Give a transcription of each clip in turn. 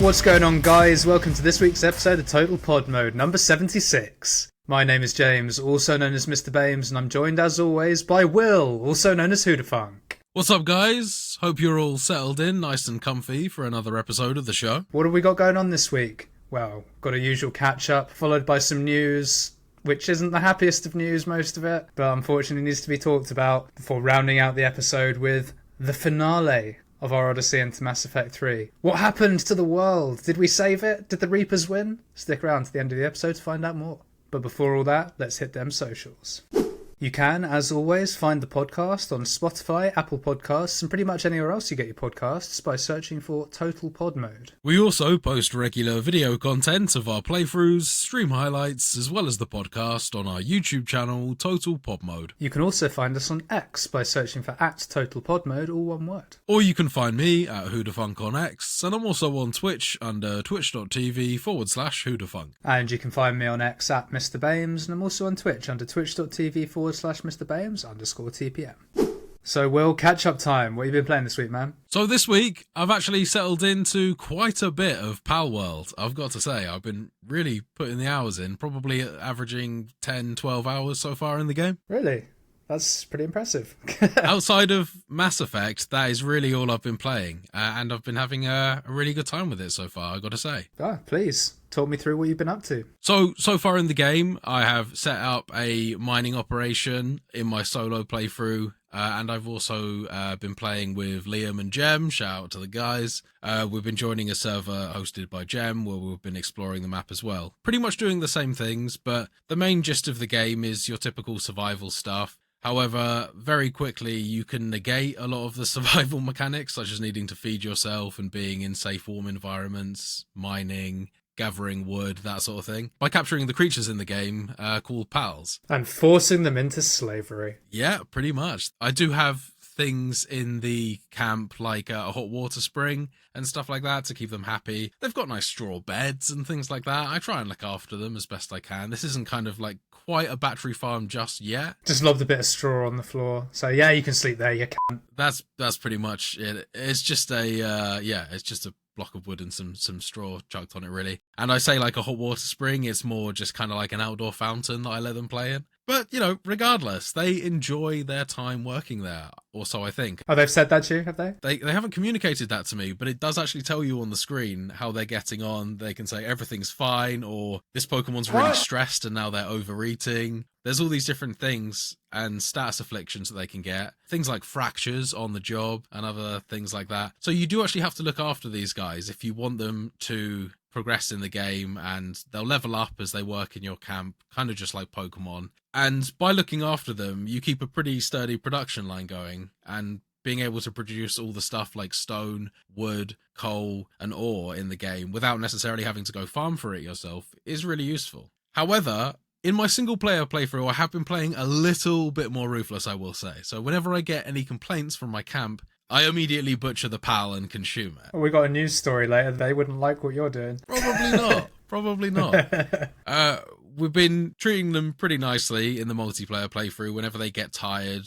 What's going on, guys? Welcome to this week's episode of Total Pod Mode, number 76. My name is James, also known as Mr. Bames, and I'm joined as always by Will, also known as Hoodafunk. What's up, guys? Hope you're all settled in, nice and comfy for another episode of the show. What have we got going on this week? Well, got a usual catch-up, followed by some news, which isn't the happiest of news, most of it, but unfortunately needs to be talked about before rounding out the episode with the finale of our Odyssey into Mass Effect 3. What happened to the world? Did we save it? Did the Reapers win? Stick around to the end of the episode to find out more. But before all that, let's hit them socials. You can, as always, find the podcast on Spotify, Apple Podcasts, and pretty much anywhere else you get your podcasts by searching for Total Pod Mode. We also post regular video content of our playthroughs, stream highlights, as well as the podcast on our YouTube channel, Total Pod Mode. You can also find us on X by searching for @TotalPodMode, all one word. Or you can find me at Hoodafunk on X, and I'm also on Twitch under twitch.tv/Hoodafunk. And you can find me on X at Mr. Bames, and I'm also on Twitch under twitch.tv/MrBames_TPM. So, Will, catch-up time. What have you been playing this week, man? So this week, I've actually settled into quite a bit of Pal World. I've got to say, I've been really putting the hours in, probably averaging 10, 12 hours so far in the game. Really? That's pretty impressive. Outside of Mass Effect, that is really all I've been playing, and I've been having a really good time with it so far, I've got to say. Please, talk me through what you've been up to. So far in the game, I have set up a mining operation in my solo playthrough, and I've also been playing with Liam and Jem. Shout out to the guys. We've been joining a server hosted by Jem where we've been exploring the map as well. Pretty much doing the same things, but the main gist of the game is your typical survival stuff. However, very quickly you can negate a lot of the survival mechanics, such as needing to feed yourself and being in safe, warm environments, mining, gathering wood, that sort of thing, by capturing the creatures in the game called pals. And forcing them into slavery. Yeah, pretty much. I do have things in the camp like a hot water spring and stuff like that to keep them happy. They've got nice straw beds and things like that. I try and look after them as best I can. This isn't kind of like quite a battery farm just yet. Just lobbed a bit of straw on the floor. So yeah, you can sleep there, you can. That's pretty much it. It's just it's just a block of wood and some straw chucked on it, really. And I say like a hot water spring, it's more just kind of like an outdoor fountain that I let them play in. But, you know, regardless, they enjoy their time working there, or so I think. Oh, they've said that to you, have they? They haven't communicated that to me, but it does actually tell you on the screen how they're getting on. They can say everything's fine, or this Pokemon's really stressed and now they're overeating. There's all these different things and status afflictions that they can get. Things like fractures on the job and other things like that. So you do actually have to look after these guys if you want them to progress in the game, and they'll level up as they work in your camp, kind of just like Pokemon. And by looking after them, you keep a pretty sturdy production line going, and being able to produce all the stuff like stone, wood, coal, and ore in the game without necessarily having to go farm for it yourself is really useful. However, in my single-player playthrough, I have been playing a little bit more ruthless, I will say. So whenever I get any complaints from my camp, I immediately butcher the PAL and consume it. We got a news story later. They wouldn't like what you're doing. Probably not. Probably not. We've been treating them pretty nicely in the multiplayer playthrough. Whenever they get tired,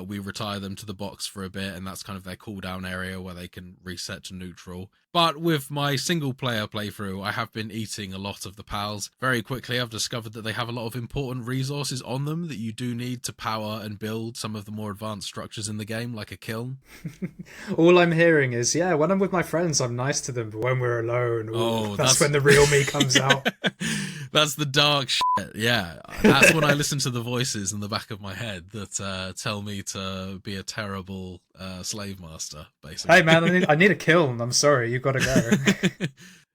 we retire them to the box for a bit, and that's kind of their cooldown area where they can reset to neutral. But with my single-player playthrough, I have been eating a lot of the pals. Very quickly, I've discovered that they have a lot of important resources on them that you do need to power and build some of the more advanced structures in the game, like a kiln. All I'm hearing is, yeah, when I'm with my friends, I'm nice to them, but when we're alone, that's when the real me comes out. That's the dark shit, yeah. That's when I listen to the voices in the back of my head that tell me to be a terrible slave master, basically. Hey man, I need a kiln. I'm sorry, you've got to go.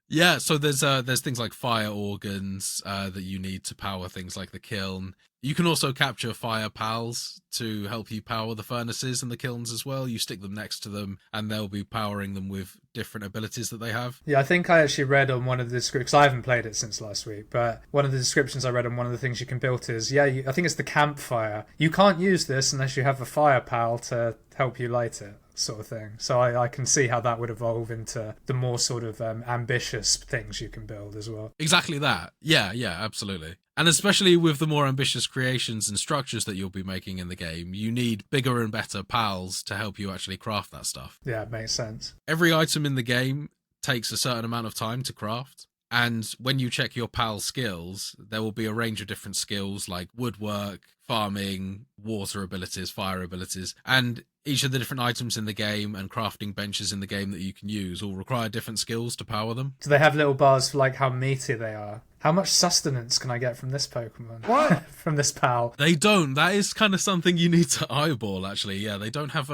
Yeah, so there's things like fire organs that you need to power things like the kiln. You can also capture fire pals to help you power the furnaces and the kilns as well. You stick them next to them and they'll be powering them with different abilities that they have. Yeah, I think I actually read on one of the descriptions, I haven't played it since last week, but one of the descriptions I read on one of the things you can build is, I think it's the campfire. You can't use this unless you have a fire pal to help you light it, sort of thing. So I can see how that would evolve into the more sort of ambitious things you can build as well. Exactly that. Yeah, absolutely. And especially with the more ambitious creations and structures that you'll be making in the game, you need bigger and better pals to help you actually craft that stuff. Yeah, it makes sense. Every item in the game takes a certain amount of time to craft. And when you check your pal's skills, there will be a range of different skills like woodwork, farming, water abilities, fire abilities, and each of the different items in the game and crafting benches in the game that you can use all require different skills to power them. Do they have little bars for like how meaty they are? How much sustenance can I get from this Pokemon? What? From this pal? They don't. That is kind of something you need to eyeball, actually. Yeah, they don't have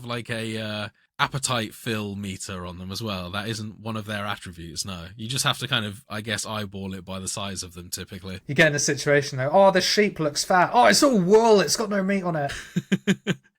like a appetite fill meter on them as well. That isn't one of their attributes, no. You just have to kind of, I guess, eyeball it by the size of them, typically. You get in a situation though, oh, the sheep looks fat. Oh, it's all wool, it's got no meat on it.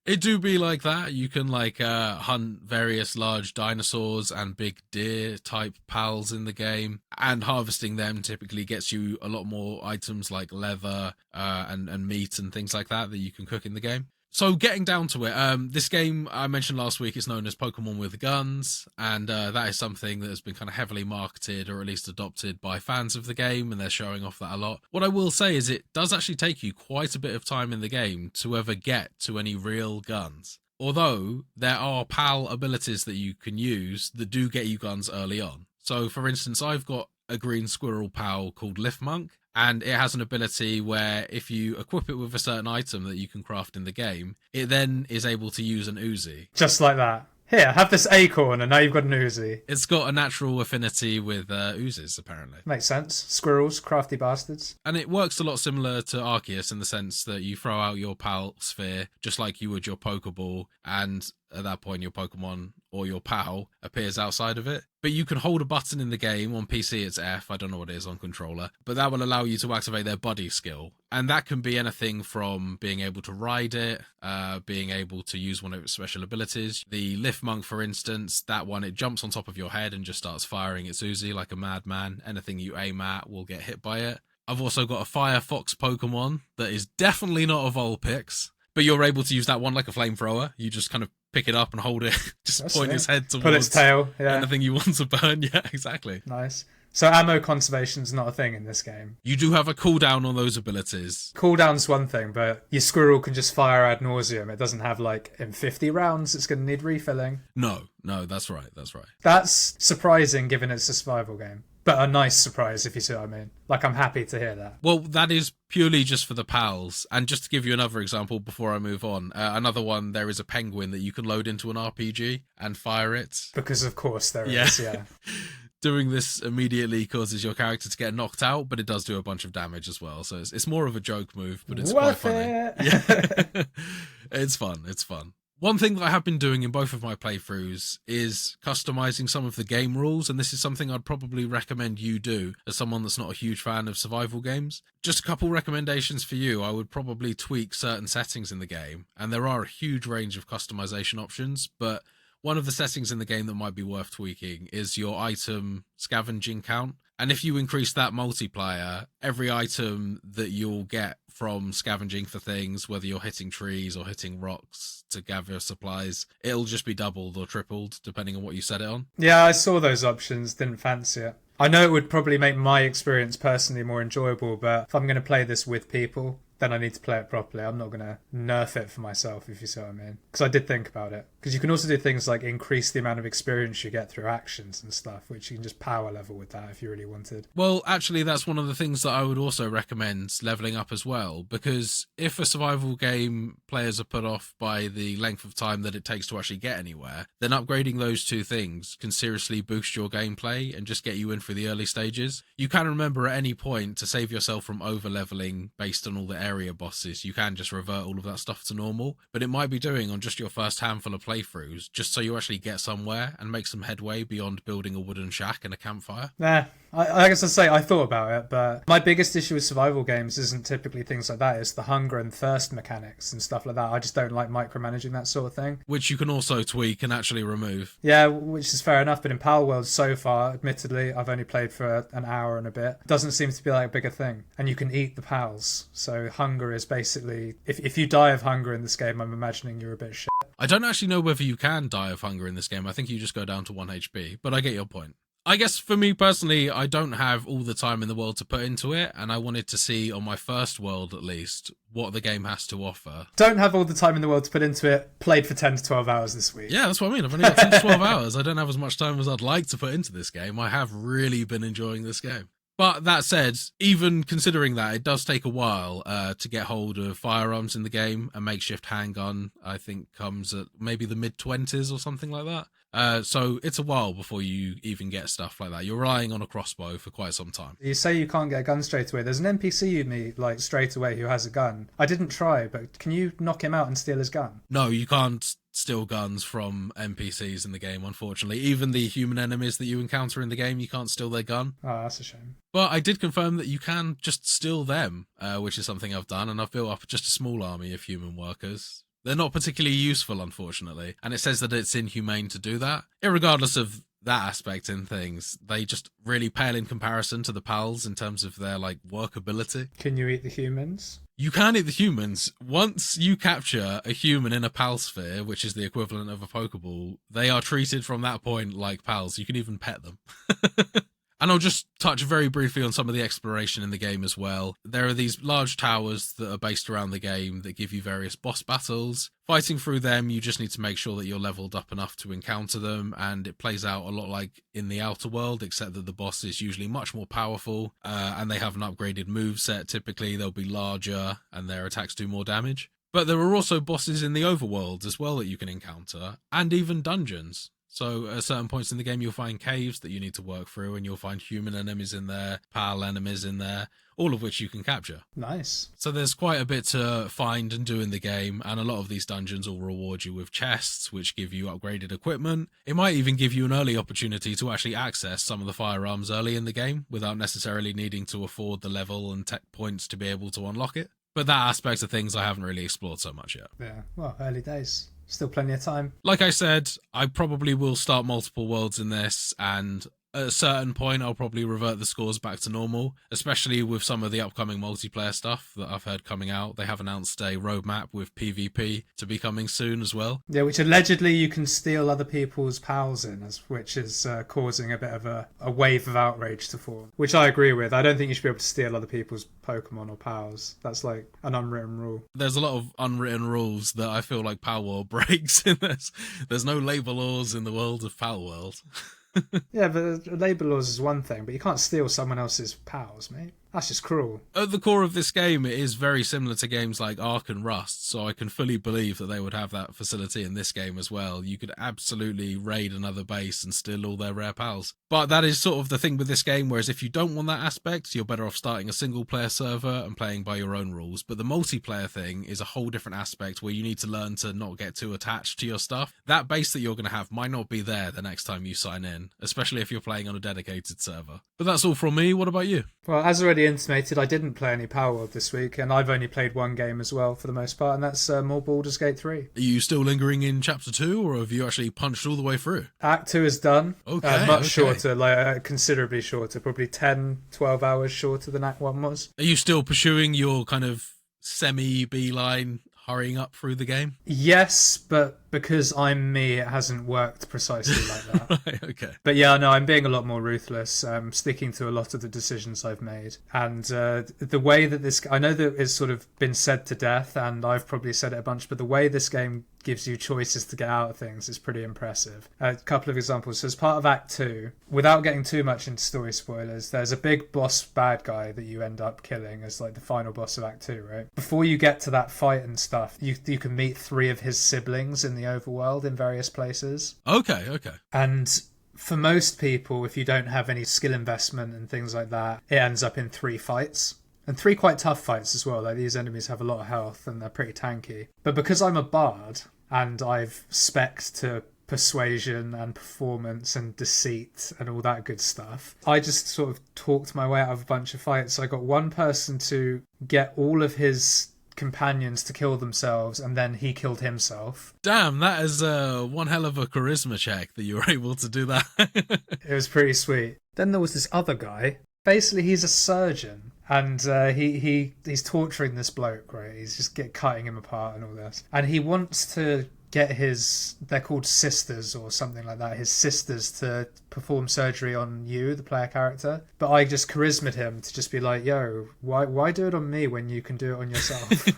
It do be like that. You can hunt various large dinosaurs and big deer type pals in the game, and harvesting them typically gets you a lot more items like leather and meat and things like that you can cook in the game. So getting down to it, this game I mentioned last week is known as Pokemon with Guns, and that is something that has been kind of heavily marketed or at least adopted by fans of the game, and they're showing off that a lot. What I will say is it does actually take you quite a bit of time in the game to ever get to any real guns. Although there are PAL abilities that you can use that do get you guns early on. So for instance, I've got a green squirrel PAL called Lift Monk, and it has an ability where if you equip it with a certain item that you can craft in the game, it then is able to use an Uzi. Just like that. Here, have this acorn and now you've got an Uzi. It's got a natural affinity with Uzis, apparently. Makes sense. Squirrels, crafty bastards. And it works a lot similar to Arceus in the sense that you throw out your PAL sphere just like you would your Pokeball, and at that point your Pokemon or your PAL appears outside of it. But you can hold a button in the game. On PC it's F, I don't know what it is on controller, but that will allow you to activate their buddy skill. And that can be anything from being able to ride it, being able to use one of its special abilities. The Lift Monk, for instance, that one, it jumps on top of your head and just starts firing its Uzi like a madman. Anything you aim at will get hit by it. I've also got a Firefox Pokemon that is definitely not a Vulpix, but you're able to use that one like a flamethrower. You just kind of pick it up and hold it, just That's point it. its head towards Pull its tail, yeah. anything you want to burn. Yeah, exactly. Nice. So ammo conservation's not a thing in this game. You do have a cooldown on those abilities. Cooldown's one thing, but your squirrel can just fire ad nauseum. It doesn't have like, in 50 rounds, it's going to need refilling. No, that's right. That's surprising given it's a survival game. But a nice surprise, if you see what I mean. Like, I'm happy to hear that. Well, that is purely just for the pals. And just to give you another example before I move on, another one, there is a penguin that you can load into an RPG and fire it. Because of course there is, yeah. Doing this immediately causes your character to get knocked out, but it does do a bunch of damage as well. So it's more of a joke move, but it's quite funny. Yeah. It's fun. One thing that I have been doing in both of my playthroughs is customizing some of the game rules, and this is something I'd probably recommend you do as someone that's not a huge fan of survival games. Just a couple recommendations for you. I would probably tweak certain settings in the game, and there are a huge range of customization options, but one of the settings in the game that might be worth tweaking is your item scavenging count. And if you increase that multiplier, every item that you'll get from scavenging for things, whether you're hitting trees or hitting rocks to gather supplies, it'll just be doubled or tripled depending on what you set it on. Yeah, I saw those options, didn't fancy it. I know it would probably make my experience personally more enjoyable, but if I'm going to play this with people, then I need to play it properly. I'm not going to nerf it for myself, if you see what I mean. Because I did think about it. Because you can also do things like increase the amount of experience you get through actions and stuff, which you can just power level with that if you really wanted. Well, actually, that's one of the things that I would also recommend leveling up as well. Because if a survival game players are put off by the length of time that it takes to actually get anywhere, then upgrading those two things can seriously boost your gameplay and just get you in for the early stages. You can remember at any point to save yourself from over-leveling based on all the area bosses. You can just revert all of that stuff to normal, but it might be doing on just your first handful of playthroughs, just so you actually get somewhere and make some headway beyond building a wooden shack and a campfire. I guess I'd say I thought about it, but my biggest issue with survival games isn't typically things like that. It's the hunger and thirst mechanics and stuff like that. I just don't like micromanaging that sort of thing. Which you can also tweak and actually remove. Yeah, which is fair enough, but in Power World so far, admittedly, I've only played for an hour and a bit. It doesn't seem to be like a bigger thing. And you can eat the pals. So hunger is basically... If you die of hunger in this game, I'm imagining you're a bit shit. I don't actually know whether you can die of hunger in this game. I think you just go down to 1 HP, but I get your point. I guess for me personally, I don't have all the time in the world to put into it, and I wanted to see on my first world at least what the game has to offer. Don't have all the time in the world to put into it. Played for 10 to 12 hours this week. Yeah, that's what I mean. I've only got 10 to 12 hours. I don't have as much time as I'd like to put into this game. I have really been enjoying this game. But that said, even considering that, it does take a while to get hold of firearms in the game. A makeshift handgun, I think, comes at maybe the mid-20s or something like that. So it's a while before you even get stuff like that. You're relying on a crossbow for quite some time. You say you can't get a gun straight away. There's an NPC you meet like straight away who has a gun. I didn't try, but can you knock him out and steal his gun? No, you can't steal guns from NPCs in the game, unfortunately. Even the human enemies that you encounter in the game, you can't steal their gun. Oh, that's a shame. But I did confirm that you can just steal them, which is something I've done, and I've built up just a small army of human workers. They're not particularly useful, unfortunately, and it says that it's inhumane to do that. Irregardless of that aspect in things, they just really pale in comparison to the PALs in terms of their, like, workability. Can you eat the humans? You can eat the humans. Once you capture a human in a PAL sphere, which is the equivalent of a Pokeball, they are treated from that point like PALs. You can even pet them. And I'll just touch very briefly on some of the exploration in the game as well. There are these large towers that are based around the game that give you various boss battles. Fighting through them, you just need to make sure that you're leveled up enough to encounter them, and it plays out a lot like in the Outer World, except that the boss is usually much more powerful, and they have an upgraded moveset. Typically, they'll be larger, and their attacks do more damage. But there are also bosses in the Overworld as well that you can encounter, and even dungeons. So at certain points in the game, you'll find caves that you need to work through, and you'll find human enemies in there, PAL enemies in there, all of which you can capture. Nice. So there's quite a bit to find and do in the game, and a lot of these dungeons will reward you with chests, which give you upgraded equipment. It might even give you an early opportunity to actually access some of the firearms early in the game, without necessarily needing to afford the level and tech points to be able to unlock it. But that aspect of things I haven't really explored so much yet. Yeah, well, early days. Still plenty of time. Like I said, I probably will start multiple worlds in this, and at a certain point I'll probably revert the scores back to normal, especially with some of the upcoming multiplayer stuff that I've heard coming out. They have announced a roadmap with PvP to be coming soon as well. Yeah, which allegedly you can steal other people's pals in, which is causing a bit of a wave of outrage to form, which I agree with. I don't think you should be able to steal other people's Pokemon or pals. That's like an unwritten rule. There's a lot of unwritten rules that I feel like Pal World breaks in this. There's no labor laws in the world of Pal World. Yeah, but labour laws is one thing, but you can't steal someone else's pals, mate. That's just cruel. At the core of this game, it is very similar to games like Ark and Rust, so I can fully believe that they would have that facility in this game as well. You could absolutely raid another base and steal all their rare pals. But that is sort of the thing with this game, whereas if you don't want that aspect, you're better off starting a single-player server and playing by your own rules. But the multiplayer thing is a whole different aspect where you need to learn to not get too attached to your stuff. That base that you're going to have might not be there the next time you sign in, especially if you're playing on a dedicated server. But that's all from me. What about you? Well, as already intimated, I didn't play any Power World this week, and I've only played one game as well for the most part, and that's more Baldur's Gate 3. Are you still lingering in Chapter 2, or have you actually punched all the way through? Act 2 is done. Okay, much shorter, like considerably shorter, probably 10, 12 hours shorter than Act 1 was. Are you still pursuing your kind of semi-beeline hurrying up through the game? Yes, but because I'm me, it hasn't worked precisely like that. Right, okay. But yeah, no, I'm being a lot more ruthless, sticking to a lot of the decisions I've made. And the way that this... I know that it's sort of been said to death, and I've probably said it a bunch, but the way this game gives you choices to get out of things is pretty impressive. A couple of examples. So as part of Act 2, without getting too much into story spoilers, there's a big boss bad guy that you end up killing as like the final boss of Act 2, right? Before you get to that fight and stuff, you can meet 3 of his siblings in the overworld in various places. Okay. And for most people, if you don't have any skill investment and things like that, it ends up in 3 fights. And 3 quite tough fights as well. Like, these enemies have a lot of health and they're pretty tanky. But because I'm a bard and I've spec'd to persuasion and performance and deceit and all that good stuff, I just sort of talked my way out of a bunch of fights. I got one person to get all of his companions to kill themselves, and then he killed himself. Damn, that is one hell of a charisma check that you were able to do that. It was pretty sweet. Then there was this other guy. Basically, he's a surgeon, and he's torturing this bloke, right? He's just cutting him apart and all this. And he wants to get they're called sisters or something like that, his sisters to perform surgery on you, the player character. But I just charisma'd him to just be like, yo, why do it on me when you can do it on yourself?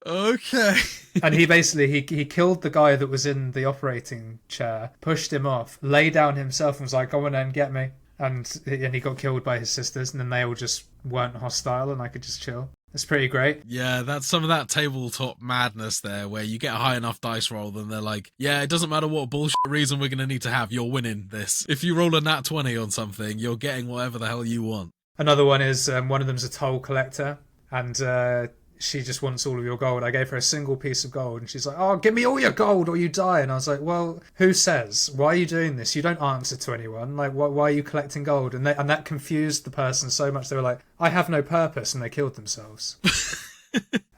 Okay. And he basically, he killed the guy that was in the operating chair, pushed him off, lay down himself and was like, go on then, get me. And he got killed by his sisters, and then they all just weren't hostile and I could just chill. It's pretty great. Yeah, that's some of that tabletop madness there, where you get a high enough dice roll, then they're like, yeah, it doesn't matter what bullshit reason we're going to need to have, you're winning this. If you roll a nat 20 on something, you're getting whatever the hell you want. Another one is, one of them's a toll collector, and she just wants all of your gold. I gave her a single piece of gold, and she's like, oh, give me all your gold or you die. And I was like, well, who says? Why are you doing this? You don't answer to anyone. Like, why are you collecting gold? And that confused the person so much. They were like, I have no purpose, and they killed themselves.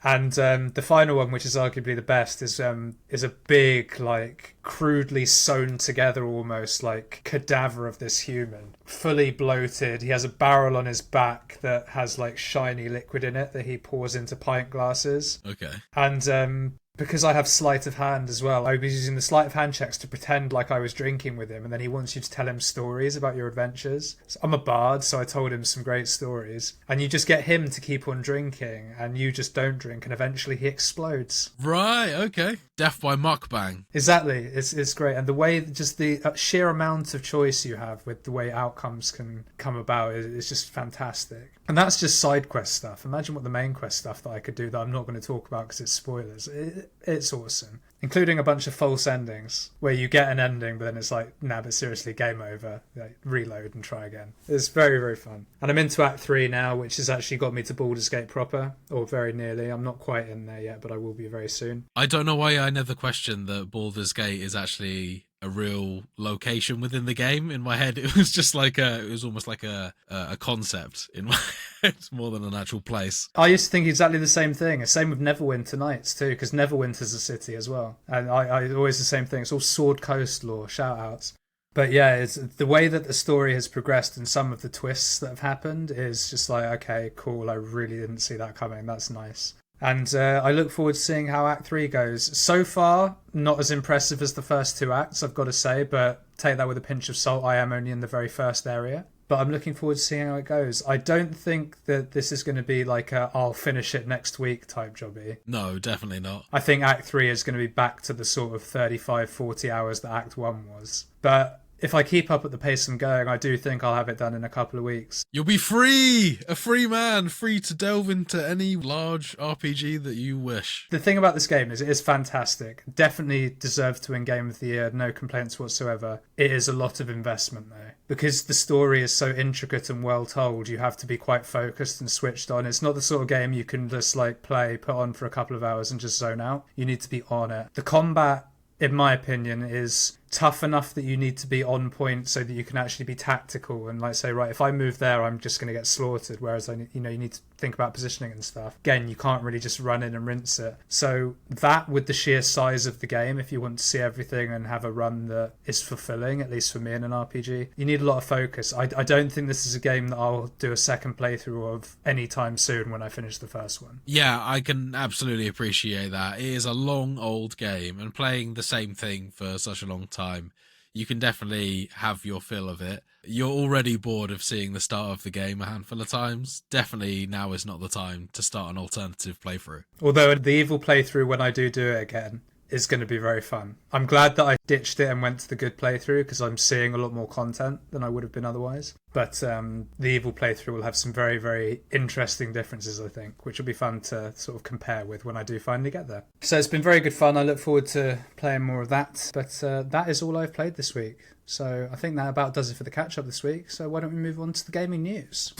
And the final one, which is arguably the best, is a big, like, crudely sewn together almost, like, cadaver of this human. Fully bloated. He has a barrel on his back that has, like, shiny liquid in it that he pours into pint glasses. Okay. And because I have sleight of hand as well, I was using the sleight of hand checks to pretend like I was drinking with him, and then he wants you to tell him stories about your adventures. So I'm a bard, so I told him some great stories. And you just get him to keep on drinking, and you just don't drink, and eventually he explodes. Right, okay. Death by mukbang. Exactly. It's great. And the way, just the sheer amount of choice you have with the way outcomes can come about is just fantastic. And that's just side quest stuff. Imagine what the main quest stuff that I could do that I'm not going to talk about because it's spoilers. It's awesome. Including a bunch of false endings where you get an ending, but then it's like, nah, but seriously, game over. Like, reload and try again. It's very, very fun. And I'm into Act 3 now, which has actually got me to Baldur's Gate proper, or very nearly. I'm not quite in there yet, but I will be very soon. I don't know why I never questioned that Baldur's Gate is actually a real location within the game. In my head, it was just like it was almost like a concept in my head more than an actual place. I used to think exactly the same thing. Same with Neverwinter Nights too, because Neverwinter's a city as well. And I always the same thing. It's all Sword Coast lore, shout outs. But yeah, it's the way that the story has progressed and some of the twists that have happened is just like, okay, cool. I really didn't see that coming. That's nice. And I look forward to seeing how Act 3 goes. So far, not as impressive as the first two acts, I've got to say, but take that with a pinch of salt. I am only in the very first area. But I'm looking forward to seeing how it goes. I don't think that this is going to be like I'll finish it next week type jobby. No, definitely not. I think Act 3 is going to be back to the sort of 35, 40 hours that Act 1 was. But if I keep up at the pace I'm going, I do think I'll have it done in a couple of weeks. You'll be free! A free man, free to delve into any large RPG that you wish. The thing about this game is it is fantastic. Definitely deserves to win Game of the Year, no complaints whatsoever. It is a lot of investment though. Because the story is so intricate and well told, you have to be quite focused and switched on. It's not the sort of game you can just like play, put on for a couple of hours and just zone out. You need to be on it. The combat, in my opinion, is tough enough that you need to be on point so that you can actually be tactical and like say, right, if I move there, I'm just going to get slaughtered. Whereas, you need to think about positioning and stuff. Again, you can't really just run in and rinse it. So that, with the sheer size of the game, if you want to see everything and have a run that is fulfilling, at least for me in an RPG, you need a lot of focus. I don't think this is a game that I'll do a second playthrough of anytime soon when I finish the first one. Yeah, I can absolutely appreciate that. It is a long old game, and playing the same thing for such a long time, you can definitely have your fill of it. You're already bored of seeing the start of the game a handful of times. Definitely now is not the time to start an alternative playthrough. Although the evil playthrough, when I do it again, is going to be very fun. I'm glad that I ditched it and went to the good playthrough because I'm seeing a lot more content than I would have been otherwise. But the evil playthrough will have some very, very interesting differences, I think, which will be fun to sort of compare with when I do finally get there. So it's been very good fun. I look forward to playing more of that. But that is all I've played this week. So I think that about does it for the catch-up this week. So why don't we move on to the gaming news?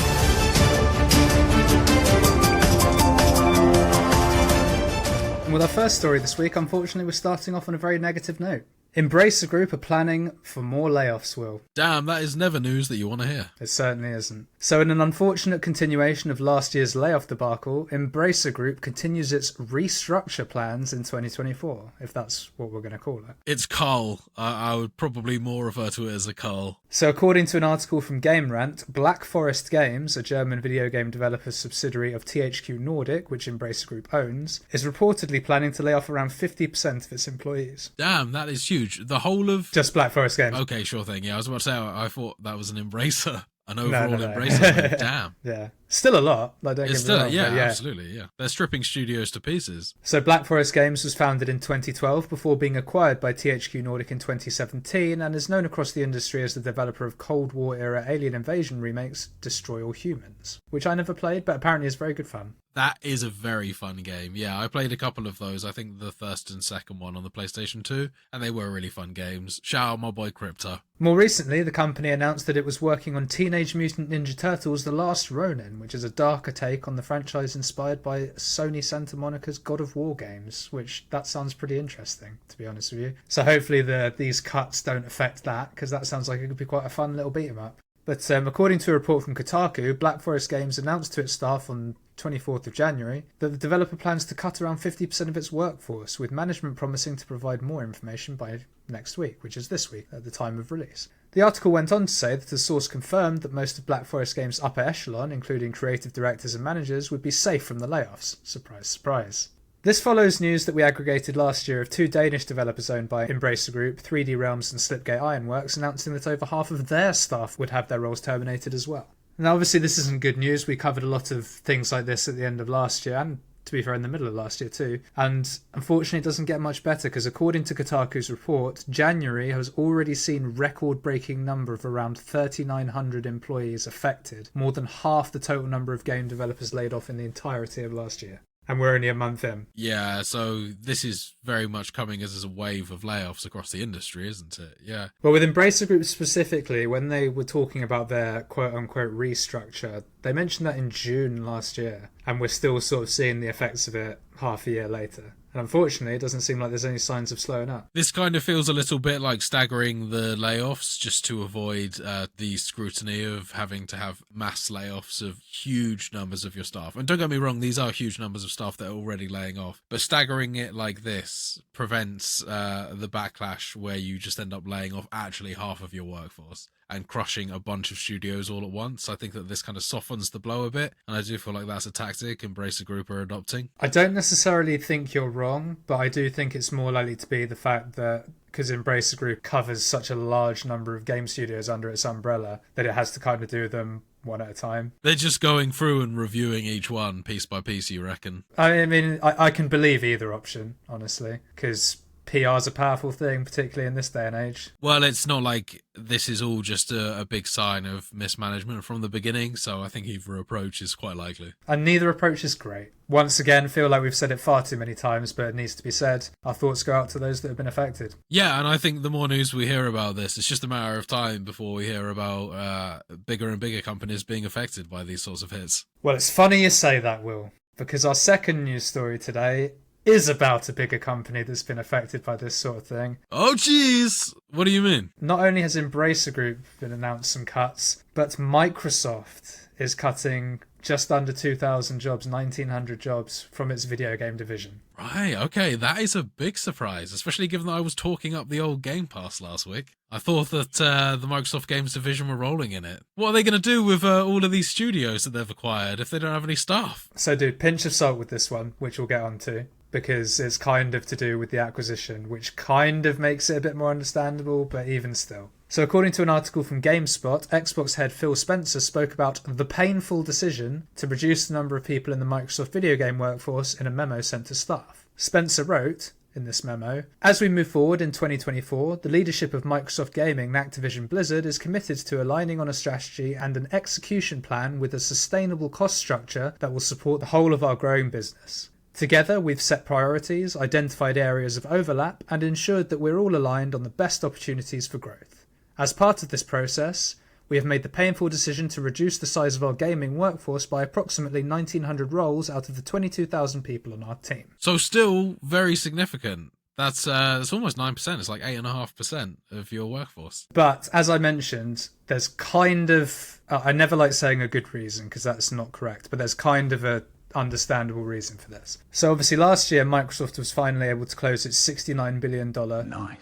With our first story this week, unfortunately, we're starting off on a very negative note. Embracer Group are planning for more layoffs, Will. Damn, that is never news that you want to hear. It certainly isn't. So in an unfortunate continuation of last year's layoff debacle, Embracer Group continues its restructure plans in 2024, if that's what we're going to call it. It's cull. I would probably more refer to it as a cull. So according to an article from Game Rant, Black Forest Games, a German video game developer subsidiary of THQ Nordic, which Embracer Group owns, is reportedly planning to lay off around 50% of its employees. Damn, that is huge. The whole of... Just Black Forest Games. Okay, sure thing. Yeah, I was about to say, I thought that was an Embracer. An overall No. Embracer. Damn. Yeah. Still a lot. Like, don't It's get me still, wrong, yeah, but yeah, absolutely, yeah. They're stripping studios to pieces. So Black Forest Games was founded in 2012 before being acquired by THQ Nordic in 2017 and is known across the industry as the developer of Cold War-era alien invasion remakes Destroy All Humans, which I never played, but apparently is very good fun. That is a very fun game. Yeah, I played a couple of those. I think the first and second one on the PlayStation 2, and they were really fun games. Shout out my boy Crypto. More recently, the company announced that it was working on Teenage Mutant Ninja Turtles The Last Ronin, which is a darker take on the franchise inspired by Sony Santa Monica's God of War games, which that sounds pretty interesting, to be honest with you. So hopefully these cuts don't affect that, because that sounds like it could be quite a fun little beat 'em up. But according to a report from Kotaku, Black Forest Games announced to its staff on 24th of January that the developer plans to cut around 50% of its workforce, with management promising to provide more information by next week, which is this week at the time of release. The article went on to say that the source confirmed that most of Black Forest Games' upper echelon, including creative directors and managers, would be safe from the layoffs. Surprise, surprise. This follows news that we aggregated last year of two Danish developers owned by Embracer Group, 3D Realms and Slipgate Ironworks, announcing that over half of their staff would have their roles terminated as well. Now obviously this isn't good news. We covered a lot of things like this at the end of last year, and to be fair in the middle of last year too, and unfortunately it doesn't get much better because according to Kotaku's report, January has already seen record-breaking number of around 3,900 employees affected, more than half the total number of game developers laid off in the entirety of last year. And we're only a month in. Yeah, so this is very much coming as a wave of layoffs across the industry, isn't it? Yeah. Well, with Embracer Group specifically, when they were talking about their quote-unquote restructure, they mentioned that in June last year, and we're still sort of seeing the effects of it half a year later. And unfortunately, it doesn't seem like there's any signs of slowing up. This kind of feels a little bit like staggering the layoffs just to avoid the scrutiny of having to have mass layoffs of huge numbers of your staff. And don't get me wrong, these are huge numbers of staff that are already laying off. But staggering it like this prevents the backlash where you just end up laying off actually half of your workforce and crushing a bunch of studios all at once. I think that this kind of softens the blow a bit, and I do feel like that's a tactic Embracer Group are adopting. I don't necessarily think you're wrong, but I do think it's more likely to be the fact that because Embracer Group covers such a large number of game studios under its umbrella, that it has to kind of do them one at a time. They're just going through and reviewing each one piece by piece, you reckon? I mean, I can believe either option, honestly, because PR is a powerful thing, particularly in this day and age. Well, it's not like this is all just a big sign of mismanagement from the beginning, so I think either approach is quite likely. And neither approach is great. Once again, feel like we've said it far too many times, but it needs to be said. Our thoughts go out to those that have been affected. Yeah, and I think the more news we hear about this, it's just a matter of time before we hear about bigger and bigger companies being affected by these sorts of hits. Well, it's funny you say that, Will, because our second news story today is about a bigger company that's been affected by this sort of thing. Oh, jeez! What do you mean? Not only has Embracer Group been announced some cuts, but Microsoft is cutting just under 2,000 jobs, 1,900 jobs from its video game division. Right, okay, that is a big surprise, especially given that I was talking up the old Game Pass last week. I thought that the Microsoft Games division were rolling in it. What are they going to do with all of these studios that they've acquired if they don't have any staff? So, dude, pinch of salt with this one, which we'll get onto, because it's kind of to do with the acquisition, which kind of makes it a bit more understandable, but even still. So according to an article from GameSpot, Xbox head Phil Spencer spoke about the painful decision to reduce the number of people in the Microsoft video game workforce in a memo sent to staff. Spencer wrote in this memo, "As we move forward in 2024, the leadership of Microsoft Gaming and Activision Blizzard is committed to aligning on a strategy and an execution plan with a sustainable cost structure that will support the whole of our growing business. Together, we've set priorities, identified areas of overlap, and ensured that we're all aligned on the best opportunities for growth. As part of this process, we have made the painful decision to reduce the size of our gaming workforce by approximately 1,900 roles out of the 22,000 people on our team." So still very significant. That's almost 9%. It's like 8.5% of your workforce. But as I mentioned, there's kind of I never like saying a good reason because that's not correct, but there's kind of a understandable reason for this. So obviously last year Microsoft was finally able to close its $69 billion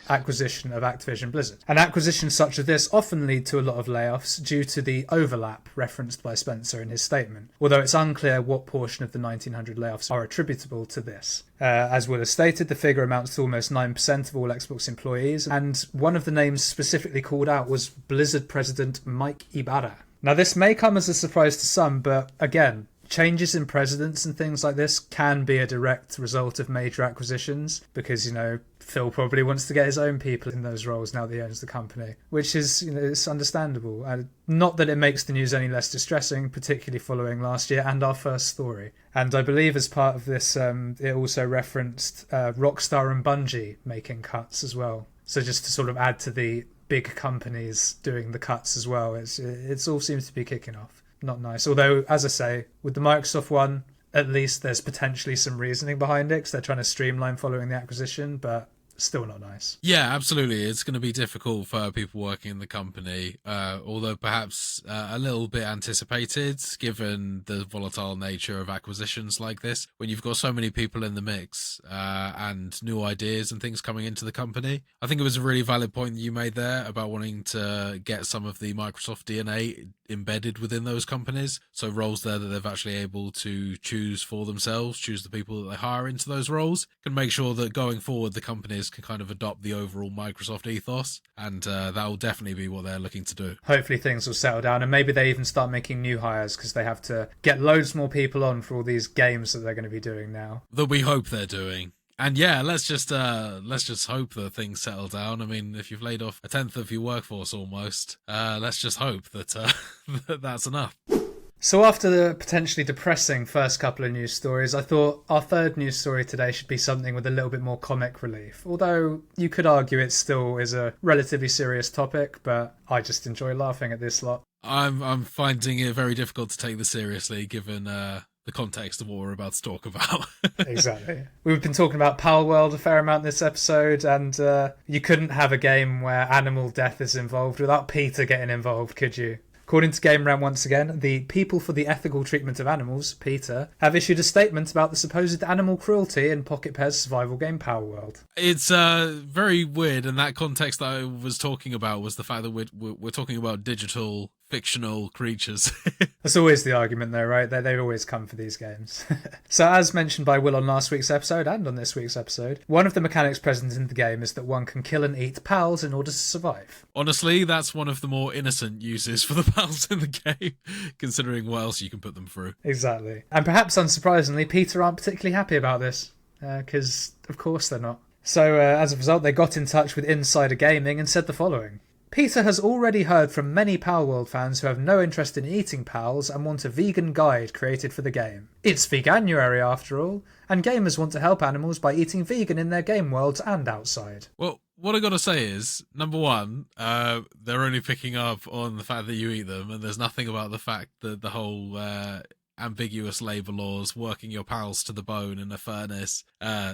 acquisition of Activision Blizzard. And acquisitions such as this often lead to a lot of layoffs due to the overlap referenced by Spencer in his statement, although it's unclear what portion of the 1,900 layoffs are attributable to this. As Will has stated, the figure amounts to almost 9% of all Xbox employees, and one of the names specifically called out was Blizzard president Mike Ibarra. Now this may come as a surprise to some, but again, changes in presidents and things like this can be a direct result of major acquisitions because, Phil probably wants to get his own people in those roles now that he owns the company, which is, it's understandable. Not that it makes the news any less distressing, particularly following last year and our first story. And I believe as part of this, it also referenced Rockstar and Bungie making cuts as well. So just to sort of add to the big companies doing the cuts as well, it's all seems to be kicking off. Not nice. Although, as I say, with the Microsoft one, at least there's potentially some reasoning behind it because they're trying to streamline following the acquisition, but still not nice. Yeah, absolutely. It's going to be difficult for people working in the company, although perhaps a little bit anticipated given the volatile nature of acquisitions like this. When you've got so many people in the mix and new ideas and things coming into the company, I think it was a really valid point that you made there about wanting to get some of the Microsoft DNA embedded within those companies. So roles there that they've actually able to choose for themselves, choose the people that they hire into those roles, can make sure that going forward the companies can kind of adopt the overall Microsoft ethos, and that will definitely be what they're looking to do. Hopefully things will settle down and maybe they even start making new hires because they have to get loads more people on for all these games that they're going to be doing now. That we hope they're doing. And yeah, let's just hope that things settle down. I mean, if you've laid off a tenth of your workforce almost, let's just hope that that's enough. So after the potentially depressing first couple of news stories, I thought our third news story today should be something with a little bit more comic relief. Although you could argue it still is a relatively serious topic, but I just enjoy laughing at this lot. I'm finding it very difficult to take this seriously given the context of what we're about to talk about. Exactly. We've been talking about Pal World a fair amount this episode, and you couldn't have a game where animal death is involved without Peter getting involved, could you? According to Game Ram once again, the People for the Ethical Treatment of Animals, PETA, have issued a statement about the supposed animal cruelty in Pocket Pairs survival game Power World. It's very weird, and that context that I was talking about was the fact that we're talking about digital fictional creatures. That's always the argument though, right? They always come for these games. So as mentioned by Will on last week's episode and on this week's episode, one of the mechanics present in the game is that one can kill and eat pals in order to survive. Honestly, that's one of the more innocent uses for the pals in the game, considering what else you can put them through. Exactly. And perhaps unsurprisingly, PETA aren't particularly happy about this, because of course they're not. So as a result, they got in touch with Insider Gaming and said the following. PETA has already heard from many Pal World fans who have no interest in eating pals and want a vegan guide created for the game. It's Veganuary after all, and gamers want to help animals by eating vegan in their game worlds and outside. Well, what I gotta say is, number one, they're only picking up on the fact that you eat them, and there's nothing about the fact that the whole ambiguous labour laws, working your pals to the bone in a furnace,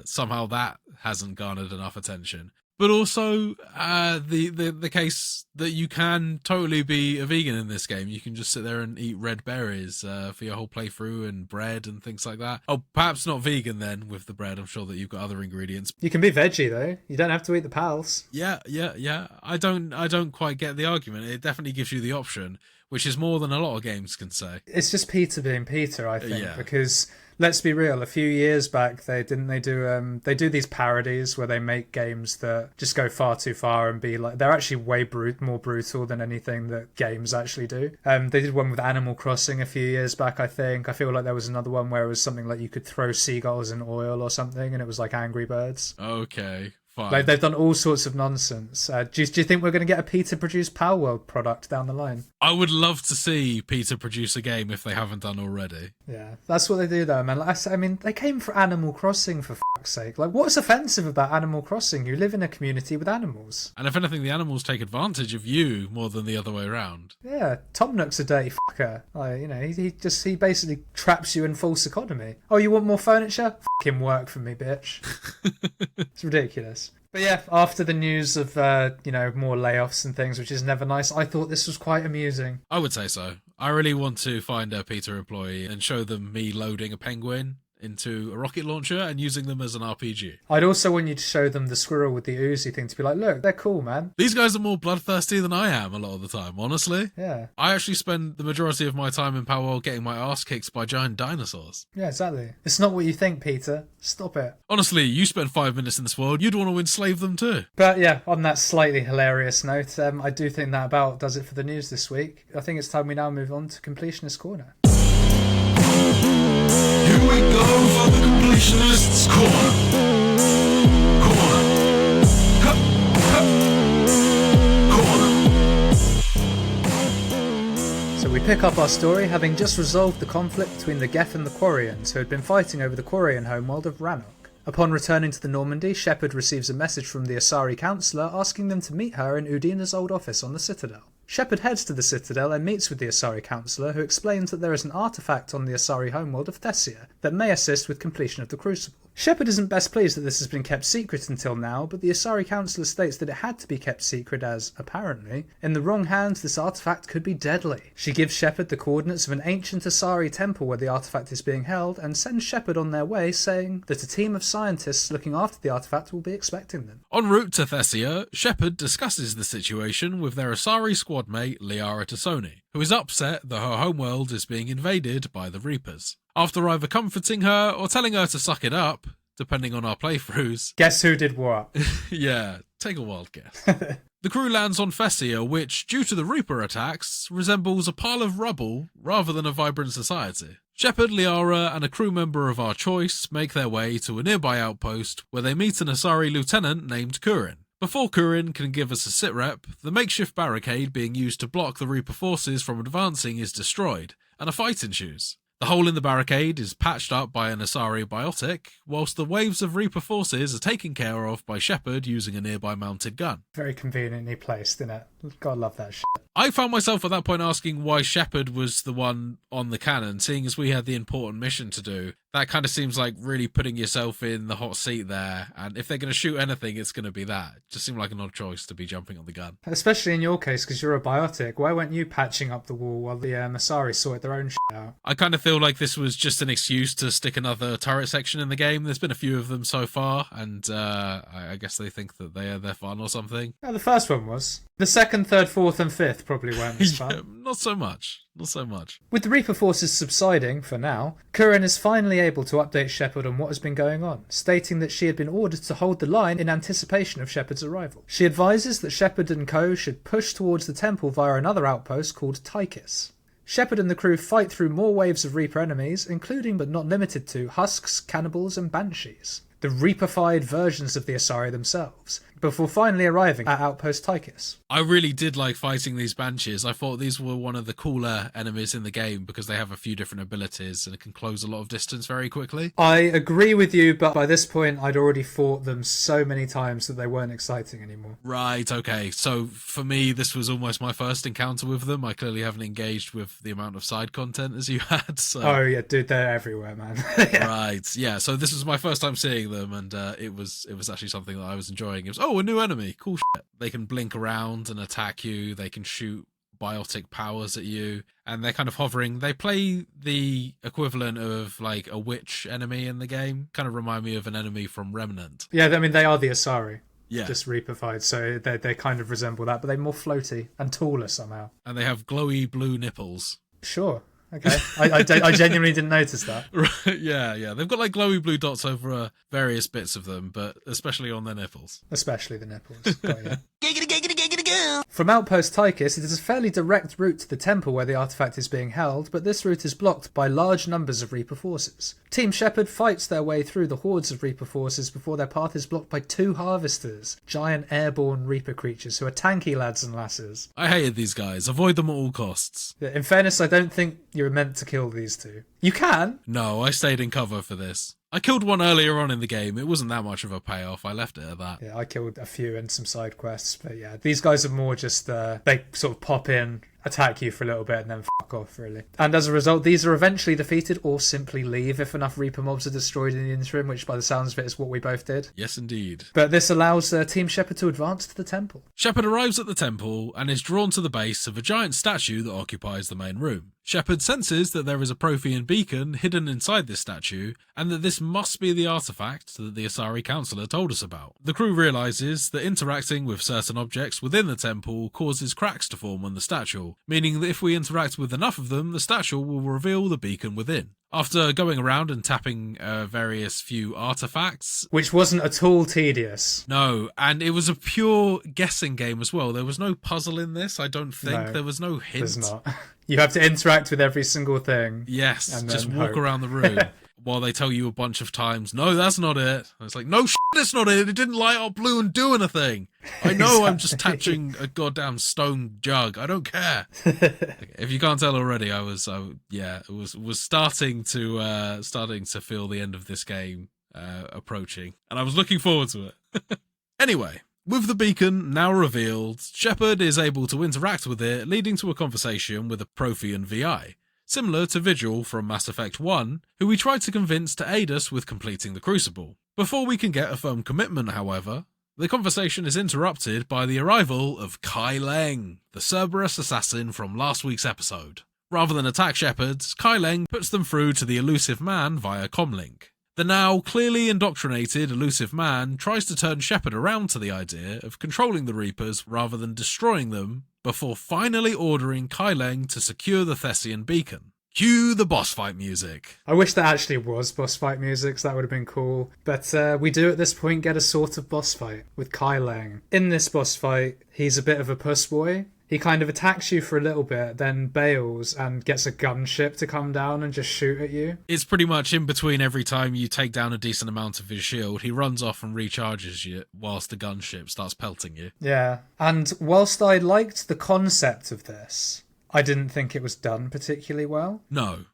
somehow that hasn't garnered enough attention. But also, the case that you can totally be a vegan in this game. You can just sit there and eat red berries for your whole playthrough and bread and things like that. Oh, perhaps not vegan then with the bread. I'm sure that you've got other ingredients. You can be veggie though. You don't have to eat the pals. Yeah. I don't quite get the argument. It definitely gives you the option, which is more than a lot of games can say. It's just PETA being PETA, I think, because let's be real. A few years back, they do these parodies where they make games that just go far too far and be like they're actually way more brutal than anything that games actually do. They did one with Animal Crossing a few years back, I think. I feel like there was another one where it was something like you could throw seagulls in oil or something, and it was like Angry Birds. Okay. Fine. Like, they've done all sorts of nonsense. Do you think we're going to get a Peter-produced Power World product down the line? I would love to see Peter produce a game if they haven't done already. Yeah, that's what they do though, man. Like, I mean, they came for Animal Crossing, for fuck's sake. Like, what's offensive about Animal Crossing? You live in a community with animals. And if anything, the animals take advantage of you more than the other way around. Yeah, Tom Nook's a dirty fucker. Like, you know, he basically traps you in false economy. Oh, you want more furniture? Fuck him, work for me, bitch. It's ridiculous. But yeah, after the news of, more layoffs and things, which is never nice, I thought this was quite amusing. I would say so. I really want to find a Peter employee and show them me loading a penguin into a rocket launcher and using them as an RPG. I'd also want you to show them the squirrel with the Uzi thing, to be like, look, they're cool, man. These guys are more bloodthirsty than I am a lot of the time, honestly. Yeah. I actually spend the majority of my time in Power World getting my ass kicked by giant dinosaurs. Yeah, exactly. It's not what you think, Peter. Stop it. Honestly, you spend 5 minutes in this world, you'd want to enslave them too. But yeah, on that slightly hilarious note, I do think that about does it for the news this week. I think it's time we now move on to Completionist Corner. Here we go for the Completionist's Corner. So we pick up our story having just resolved the conflict between the Geth and the Quarians, who had been fighting over the Quarian homeworld of Rannoch. Upon returning to the Normandy, Shepard receives a message from the Asari councillor asking them to meet her in Udina's old office on the Citadel. Shepard heads to the Citadel and meets with the Asari councillor, who explains that there is an artefact on the Asari homeworld of Thessia that may assist with completion of the Crucible. Shepard isn't best pleased that this has been kept secret until now, but the Asari councillor states that it had to be kept secret as, apparently, in the wrong hands this artefact could be deadly. She gives Shepard the coordinates of an ancient Asari temple where the artefact is being held and sends Shepard on their way, saying that a team of scientists looking after the artefact will be expecting them. En route to Thessia, Shepard discusses the situation with their Asari squad mate Liara Tassoni, who is upset that her homeworld is being invaded by the Reapers. After either comforting her or telling her to suck it up, depending on our playthroughs. Guess who did what? Yeah, take a wild guess. The crew lands on Thessia, which, due to the Reaper attacks, resembles a pile of rubble rather than a vibrant society. Shepard, Liara, and a crew member of our choice make their way to a nearby outpost where they meet an Asari lieutenant named Kurin. Before Kurin can give us a sitrep, the makeshift barricade being used to block the Reaper forces from advancing is destroyed, and a fight ensues. The hole in the barricade is patched up by an Asari biotic, whilst the waves of Reaper forces are taken care of by Shepard using a nearby mounted gun. Very conveniently placed, isn't it? God love that shit. I found myself at that point asking why Shepard was the one on the cannon, seeing as we had the important mission to do. That kind of seems like really putting yourself in the hot seat there, and if they're going to shoot anything, it's going to be that. It just seemed like an odd choice to be jumping on the gun. Especially in your case, because you're a biotic. Why weren't you patching up the wall while the Asari sorted their own shit out? I kind of feel like this was just an excuse to stick another turret section in the game. There's been a few of them so far, and I guess they think that they're fun or something. Yeah, the first one was. The second, third, fourth and fifth probably weren't as fun. Yeah, not so much. Not so much. With the Reaper forces subsiding, for now, Kurin is finally able to update Shepard on what has been going on, stating that she had been ordered to hold the line in anticipation of Shepard's arrival. She advises that Shepard and co should push towards the temple via another outpost called Tychus. Shepard and the crew fight through more waves of Reaper enemies, including but not limited to husks, cannibals and banshees, the Reaper-fied versions of the Asari themselves, before finally arriving at Outpost Tychus. I really did like fighting these Banshees. I thought these were one of the cooler enemies in the game because they have a few different abilities and it can close a lot of distance very quickly. I agree with you, but by this point I'd already fought them so many times that they weren't exciting anymore. Right, okay. So for me, this was almost my first encounter with them. I clearly haven't engaged with the amount of side content as you had. So. Oh yeah, dude, they're everywhere, man. Yeah. Right, yeah. So this was my first time seeing them and it was actually something that I was enjoying. It was, a new enemy, cool shit. They can blink around and attack you, they can shoot biotic powers at you, and they're kind of hovering. They play the equivalent of like a witch enemy in the game, kind of remind me of an enemy from Remnant. Yeah, I mean, they are the Asari. Yeah. Just Reaper-fied, so they kind of resemble that, but they're more floaty and taller somehow. And they have glowy blue nipples. Sure. Okay, I genuinely didn't notice that. Right, yeah. They've got like glowy blue dots over various bits of them, but especially on their nipples. Especially the nipples. Got you. From Outpost Tychus, it is a fairly direct route to the temple where the artifact is being held, but this route is blocked by large numbers of Reaper forces. Team Shepherd fights their way through the hordes of Reaper forces before their path is blocked by 2 harvesters, giant airborne Reaper creatures who are tanky lads and lasses. I hated these guys. Avoid them at all costs. In fairness, I don't think you're meant to kill these 2. You can. No, I stayed in cover for this. I killed one earlier on in the game. It wasn't that much of a payoff. I left it at that. Yeah, I killed a few in some side quests, but yeah, these guys are more just, they sort of pop in, attack you for a little bit and then fuck off, really. And as a result, these are eventually defeated or simply leave if enough Reaper mobs are destroyed in the interim, which by the sounds of it is what we both did. Yes, indeed. But this allows Team Shepherd to advance to the temple. Shepherd arrives at the temple and is drawn to the base of a giant statue that occupies the main room. Shepherd senses that there is a Prothean beacon hidden inside this statue, and that this must be the artifact that the Asari Councillor told us about. The crew realises that interacting with certain objects within the temple causes cracks to form on the statue, meaning that if we interact with enough of them, the statue will reveal the beacon within. After going around and tapping various few artifacts... Which wasn't at all tedious. No, and it was a pure guessing game as well. There was no puzzle in this, I don't think. No, there was no hint. There's not. You have to interact with every single thing. Yes, and just then walk hope. around the room while they tell you a bunch of times, no, that's not it. And it's like, no, it's not it. It didn't light up blue and do anything. I know Exactly. I'm just touching a goddamn stone jug. I don't care. If you can't tell already, I was starting to feel the end of this game approaching, and I was looking forward to it. Anyway, with the beacon now revealed, Shepherd is able to interact with it, leading to a conversation with a Prothean VI, similar to Vigil from Mass Effect 1, who we tried to convince to aid us with completing the Crucible. Before we can get a firm commitment, however, the conversation is interrupted by the arrival of Kai Leng, the Cerberus assassin from last week's episode. Rather than attack Shepherds, Kai Leng puts them through to the elusive man via comlink. The now clearly indoctrinated elusive man tries to turn Shepherd around to the idea of controlling the Reapers rather than destroying them, before finally ordering Kai Leng to secure the Thessian beacon. Cue the boss fight music. I wish that actually was boss fight music, so that would have been cool. But we do at this point get a sort of boss fight with Kai Leng. In this boss fight, he's a bit of a puss boy. He kind of attacks you for a little bit, then bails and gets a gunship to come down and just shoot at you. It's pretty much in between every time you take down a decent amount of his shield, he runs off and recharges you whilst the gunship starts pelting you. Yeah, and whilst I liked the concept of this, I didn't think it was done particularly well. No.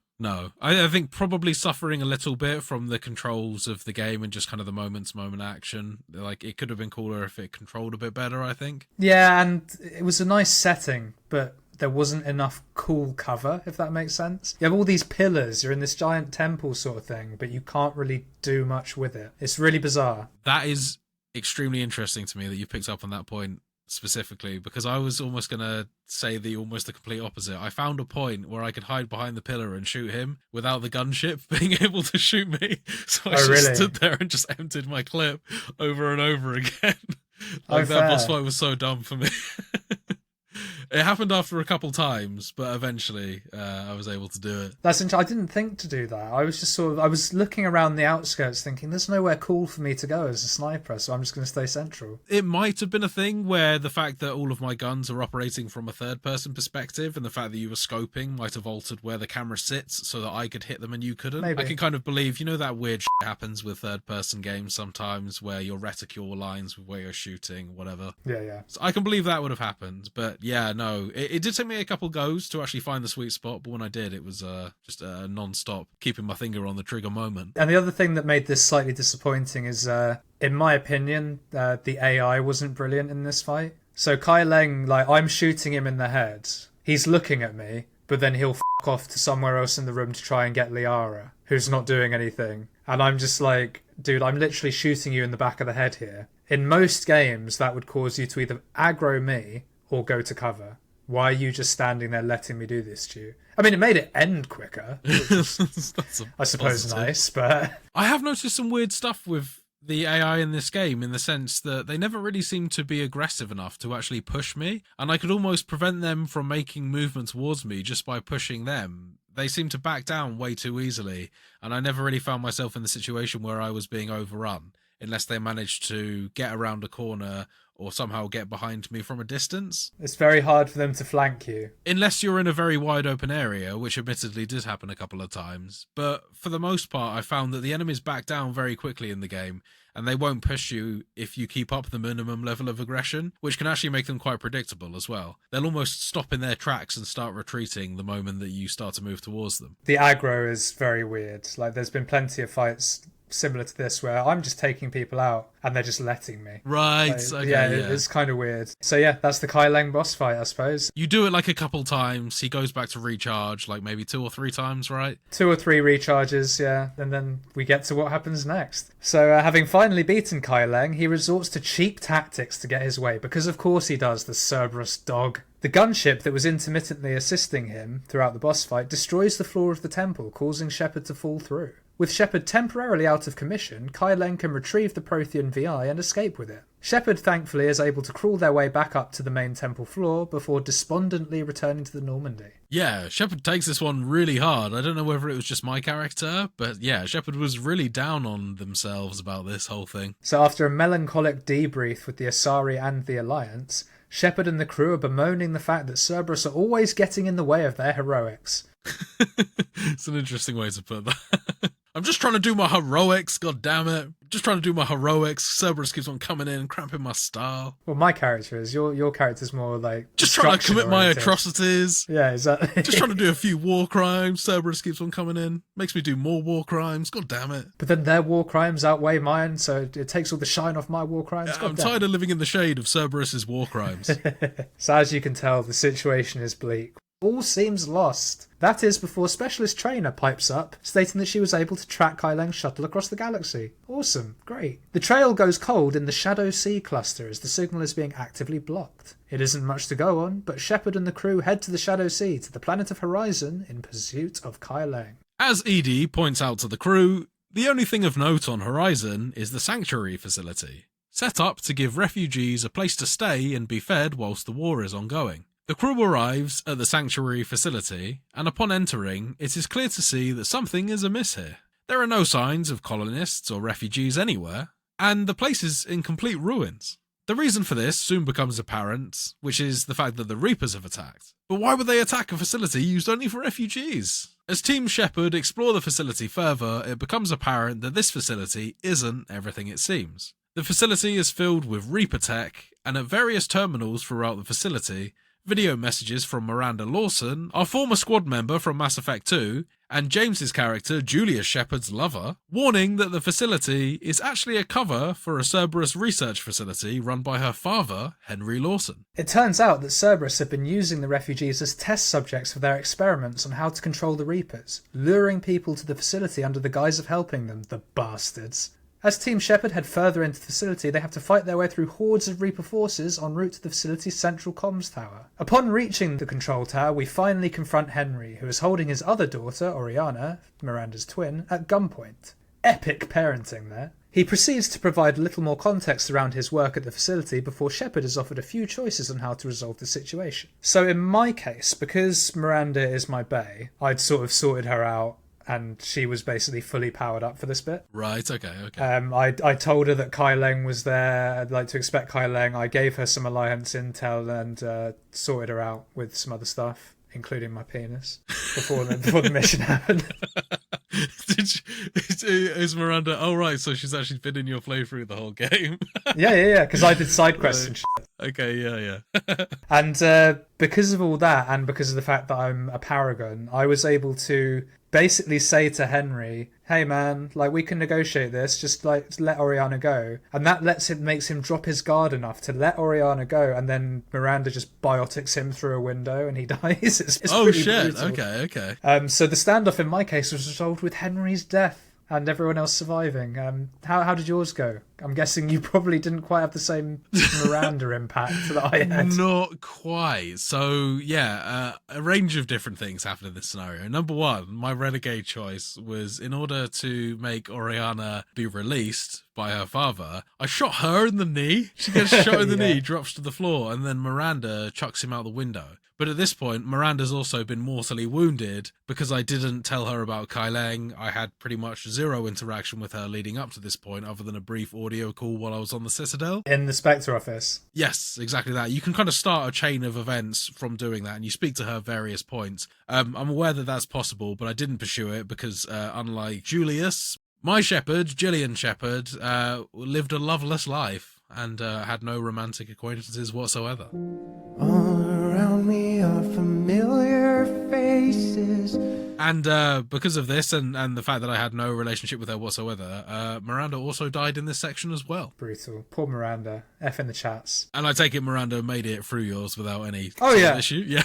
I think probably suffering a little bit from the controls of the game and just kind of the moment-to-moment action. Like, it could have been cooler if it controlled a bit better, I think. Yeah, and it was a nice setting, but there wasn't enough cool cover, if that makes sense. You have all these pillars, you're in this giant temple sort of thing, but you can't really do much with it. It's really bizarre. That is extremely interesting to me that you picked up on that point specifically, because I was almost going to say almost the complete opposite. I found a point where I could hide behind the pillar and shoot him without the gunship being able to shoot me. So I just stood there and just emptied my clip over and over again. That boss fight was so dumb for me. It happened after a couple times, but eventually I was able to do it. That's interesting. I didn't think to do that. I was just I was looking around the outskirts thinking there's nowhere cool for me to go as a sniper, so I'm just going to stay central. It might have been a thing where the fact that all of my guns are operating from a third-person perspective and the fact that you were scoping might have altered where the camera sits so that I could hit them and you couldn't. Maybe. I can kind of believe, that weird shit happens with third-person games sometimes where your reticule aligns with where you're shooting, whatever. Yeah. So I can believe that would have happened, but yeah, no. It did take me a couple goes to actually find the sweet spot, but when I did, it was just non-stop, keeping my finger on the trigger moment. And the other thing that made this slightly disappointing is, in my opinion, the AI wasn't brilliant in this fight. So Kai Leng, I'm shooting him in the head. He's looking at me, but then he'll f*** off to somewhere else in the room to try and get Liara, who's not doing anything. And I'm just like, dude, I'm literally shooting you in the back of the head here. In most games, that would cause you to either aggro me or go to cover. Why are you just standing there letting me do this to you? I mean, it made it end quicker. I suppose positive. Nice, but... I have noticed some weird stuff with the AI in this game in the sense that they never really seem to be aggressive enough to actually push me, and I could almost prevent them from making movement towards me just by pushing them. They seem to back down way too easily, and I never really found myself in the situation where I was being overrun, unless they managed to get around a corner or somehow get behind me from a distance. It's very hard for them to flank you. Unless you're in a very wide open area, which admittedly did happen a couple of times. But for the most part, I found that the enemies back down very quickly in the game, and they won't push you if you keep up the minimum level of aggression, which can actually make them quite predictable as well. They'll almost stop in their tracks and start retreating the moment that you start to move towards them. The aggro is very weird. Like, there's been plenty of fights similar to this where I'm just taking people out and they're just letting me. Right, Like, okay, yeah, it's kind of weird. So yeah, that's the Kai Leng boss fight, I suppose. You do it like a couple times, he goes back to recharge like maybe 2 or 3 times, right? 2 or 3 recharges, yeah, and then we get to what happens next. So having finally beaten Kai Leng, he resorts to cheap tactics to get his way, because of course he does, the Cerberus dog. The gunship that was intermittently assisting him throughout the boss fight destroys the floor of the temple, causing Shepard to fall through. With Shepard temporarily out of commission, Kai Leng can retrieve the Prothean VI and escape with it. Shepard thankfully is able to crawl their way back up to the main temple floor before despondently returning to the Normandy. Yeah, Shepard takes this one really hard. I don't know whether it was just my character, but yeah, Shepard was really down on themselves about this whole thing. So after a melancholic debrief with the Asari and the Alliance, Shepard and the crew are bemoaning the fact that Cerberus are always getting in the way of their heroics. It's an interesting way to put that. I'm just trying to do my heroics, god damn it. Just trying to do my heroics. Cerberus keeps on coming in and cramping my style. Well, my character is. Your character's more like just trying to commit my atrocities. Yeah, exactly. Just trying to do a few war crimes. Cerberus keeps on coming in. Makes me do more war crimes. God damn it. But then their war crimes outweigh mine, so it takes all the shine off my war crimes. I'm tired of living in the shade of Cerberus's war crimes. So as you can tell, the situation is bleak. All seems lost. That is before Specialist Trainer pipes up, stating that she was able to track Kai Leng's shuttle across the galaxy. Awesome. Great. The trail goes cold in the Shadow Sea cluster as the signal is being actively blocked. It isn't much to go on, but Shepard and the crew head to the Shadow Sea to the planet of Horizon in pursuit of Kai Leng. As Edie points out to the crew, the only thing of note on Horizon is the Sanctuary facility, set up to give refugees a place to stay and be fed whilst the war is ongoing. The crew arrives at the Sanctuary facility, and upon entering, it is clear to see that something is amiss here. There are no signs of colonists or refugees anywhere, and the place is in complete ruins. The reason for this soon becomes apparent, which is the fact that the Reapers have attacked. But why would they attack a facility used only for refugees? As Team Shepard explore the facility further, it becomes apparent that this facility isn't everything it seems. The facility is filled with Reaper tech, and at various terminals throughout the facility, video messages from Miranda Lawson, our former squad member from Mass Effect 2, and James's character, Julius Shepard's lover, warning that the facility is actually a cover for a Cerberus research facility run by her father, Henry Lawson. It turns out that Cerberus have been using the refugees as test subjects for their experiments on how to control the Reapers, luring people to the facility under the guise of helping them, the bastards. As Team Shepard head further into the facility, they have to fight their way through hordes of Reaper forces en route to the facility's central comms tower. Upon reaching the control tower, we finally confront Henry, who is holding his other daughter, Oriana, Miranda's twin, at gunpoint. Epic parenting there. He proceeds to provide a little more context around his work at the facility before Shepard is offered a few choices on how to resolve the situation. So in my case, because Miranda is my bae, I'd sort of sorted her out, and she was basically fully powered up for this bit. Right, okay. I told her that Kai Leng was there. I'd like to expect Kai Leng. I gave her some Alliance intel and sorted her out with some other stuff, including my penis, before the mission happened. Is Miranda... Oh, right, so she's actually been in your playthrough the whole game. Yeah, because I did side quests and shit. Okay, yeah. And because of all that, and because of the fact that I'm a paragon, I was able to basically say to Henry, hey man, like, we can negotiate this, just like let Oriana go. And that makes him drop his guard enough to let Oriana go, and then Miranda just biotics him through a window and he dies. It's oh shit, brutal. Okay. So the standoff in my case was resolved with Henry's death and everyone else surviving. How did yours go? I'm guessing you probably didn't quite have the same Miranda impact that I had. Not quite. So, yeah, a range of different things happened in this scenario. Number one, my renegade choice was, in order to make Oriana be released by her father, I shot her in the knee. She gets shot in the knee, drops to the floor, and then Miranda chucks him out the window. But at this point, Miranda's also been mortally wounded because I didn't tell her about Kai Leng. I had pretty much 0 zero interaction with her leading up to this point other than a brief audio call while I was on the Citadel. In the Spectre office. Yes, exactly that. You can kind of start a chain of events from doing that, and you speak to her at various points. I'm aware that that's possible, but I didn't pursue it because, unlike Julius, my Shepherd, Gillian Shepherd, lived a loveless life and had no romantic acquaintances whatsoever. All around me are familiar faces. And because of this and the fact that I had no relationship with her whatsoever, Miranda also died in this section as well. Brutal. Poor Miranda. F in the chats. And I take it Miranda made it through yours without any issue? Yeah.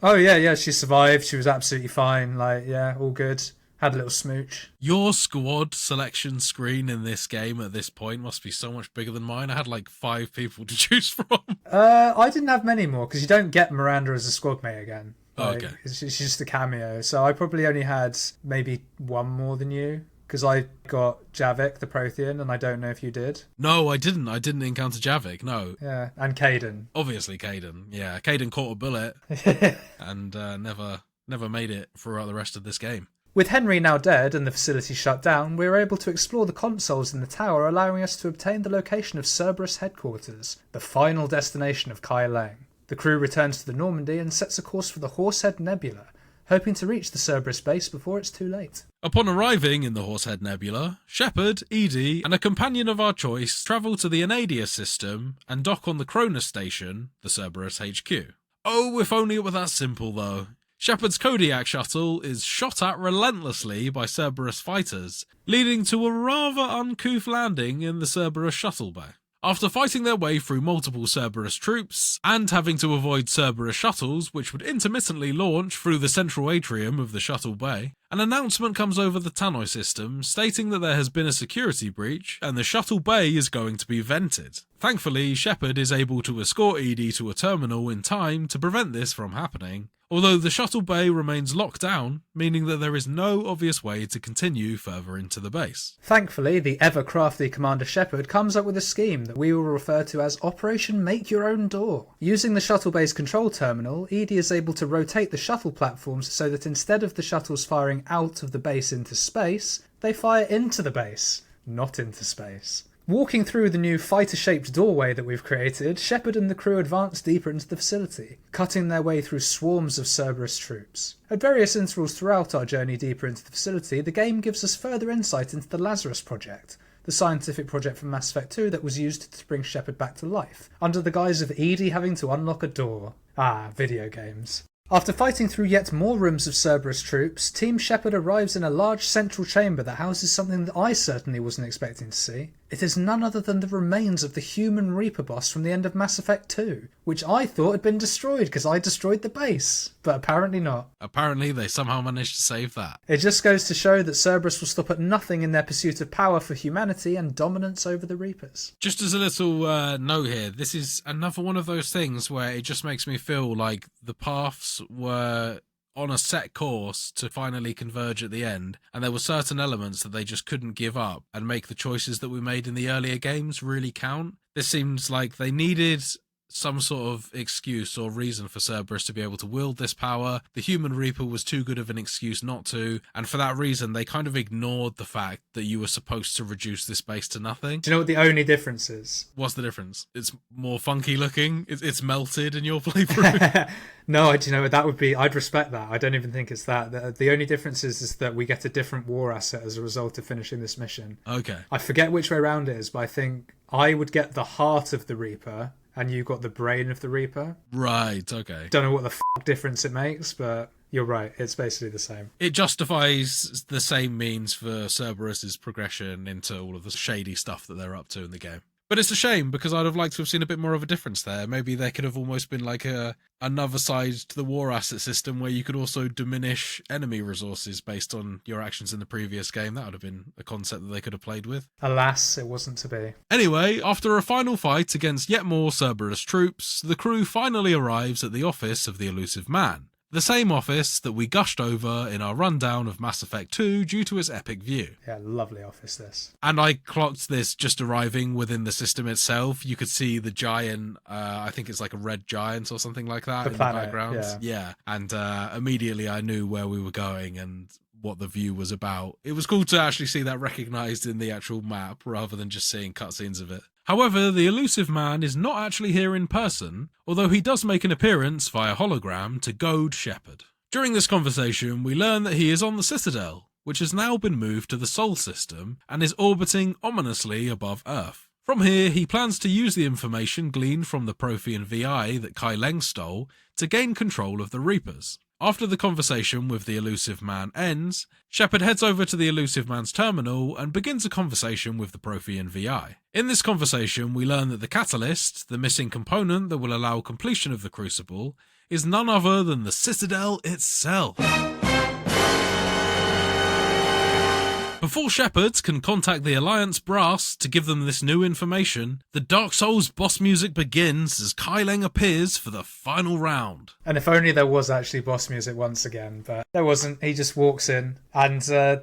Oh, yeah, she survived. She was absolutely fine. Like, yeah, all good. Had a little smooch. Your squad selection screen in this game at this point must be so much bigger than mine. I had like 5 people to choose from. I didn't have many more because you don't get Miranda as a squad mate again. Like, okay. She's just a cameo. So I probably only had maybe one more than you because I got Javik, the Prothean, and I don't know if you did. No, I didn't. I didn't encounter Javik, no. Yeah, and Caden. Obviously Caden. Yeah, Caden caught a bullet and never made it throughout the rest of this game. With Henry now dead and the facility shut down, we were able to explore the consoles in the tower, allowing us to obtain the location of Cerberus headquarters, the final destination of Kai Lang. The crew returns to the Normandy and sets a course for the Horsehead Nebula, hoping to reach the Cerberus base before it's too late. Upon arriving in the Horsehead Nebula, Shepard, Edie, and a companion of our choice travel to the Anadia system and dock on the Cronus station, the Cerberus HQ. Oh, if only it were that simple though. Shepard's Kodiak shuttle is shot at relentlessly by Cerberus fighters, leading to a rather uncouth landing in the Cerberus shuttle bay. After fighting their way through multiple Cerberus troops, and having to avoid Cerberus shuttles which would intermittently launch through the central atrium of the shuttle bay, an announcement comes over the Tannoy system stating that there has been a security breach and the shuttle bay is going to be vented. Thankfully, Shepard is able to escort Edie to a terminal in time to prevent this from happening, although the shuttle bay remains locked down, meaning that there is no obvious way to continue further into the base. Thankfully, the ever-crafty Commander Shepard comes up with a scheme that we will refer to as Operation Make Your Own Door. Using the shuttle bay's control terminal, Edie is able to rotate the shuttle platforms so that instead of the shuttles firing out of the base into space, they fire into the base, not into space. Walking through the new fighter-shaped doorway that we've created, Shepard and the crew advance deeper into the facility, cutting their way through swarms of Cerberus troops. At various intervals throughout our journey deeper into the facility, the game gives us further insight into the Lazarus Project, the scientific project from Mass Effect 2 that was used to bring Shepard back to life, under the guise of Edie having to unlock a door. Ah, video games. After fighting through yet more rooms of Cerberus troops, Team Shepard arrives in a large central chamber that houses something that I certainly wasn't expecting to see. It is none other than the remains of the human Reaper boss from the end of Mass Effect 2, which I thought had been destroyed because I destroyed the base, but apparently not. Apparently they somehow managed to save that. It just goes to show that Cerberus will stop at nothing in their pursuit of power for humanity and dominance over the Reapers. Just as a little note here, this is another one of those things where it just makes me feel like the paths were on a set course to finally converge at the end, and there were certain elements that they just couldn't give up and make the choices that we made in the earlier games really count. This seems like they needed some sort of excuse or reason for Cerberus to be able to wield this power. The Human Reaper was too good of an excuse not to, and for that reason they kind of ignored the fact that you were supposed to reduce this base to nothing. Do you know what the only difference is? What's the difference? It's more funky looking? It's melted in your playthrough? No, do you know what that would be? I'd respect that. I don't even think it's that. The only difference is that we get a different war asset as a result of finishing this mission. Okay. I forget which way around it is, but I think I would get the heart of the Reaper and you got the brain of the Reaper. Right, okay. Don't know what the difference it makes, but you're right. It's basically the same. It justifies the same means for Cerberus's progression into all of the shady stuff that they're up to in the game. But it's a shame because I'd have liked to have seen a bit more of a difference there. Maybe there could have almost been like another side to the war asset system where you could also diminish enemy resources based on your actions in the previous game. That would have been a concept that they could have played with. Alas, it wasn't to be. Anyway, after a final fight against yet more Cerberus troops, the crew finally arrives at the office of the elusive man. The same office that we gushed over in our rundown of Mass Effect 2 due to its epic view. Yeah, lovely office this. And I clocked this just arriving within the system itself. You could see the giant, I think it's like a red giant or something like that The in planet, the background. Yeah. And immediately I knew where we were going and what the view was about. It was cool to actually see that recognised in the actual map rather than just seeing cutscenes of it. However, the elusive man is not actually here in person, although he does make an appearance via hologram to goad Shepard. During this conversation, we learn that he is on the Citadel, which has now been moved to the Sol system and is orbiting ominously above Earth. From here, he plans to use the information gleaned from the Prothean VI that Kai Leng stole to gain control of the Reapers. After the conversation with the elusive man ends, Shepard heads over to the elusive man's terminal and begins a conversation with the Prothean VI. In this conversation, we learn that the catalyst, the missing component that will allow completion of the Crucible, is none other than the Citadel itself. Before Shepard can contact the Alliance brass to give them this new information, the Dark Souls boss music begins as Kai Leng appears for the final round. And if only there was actually boss music once again, but there wasn't. He just walks in. And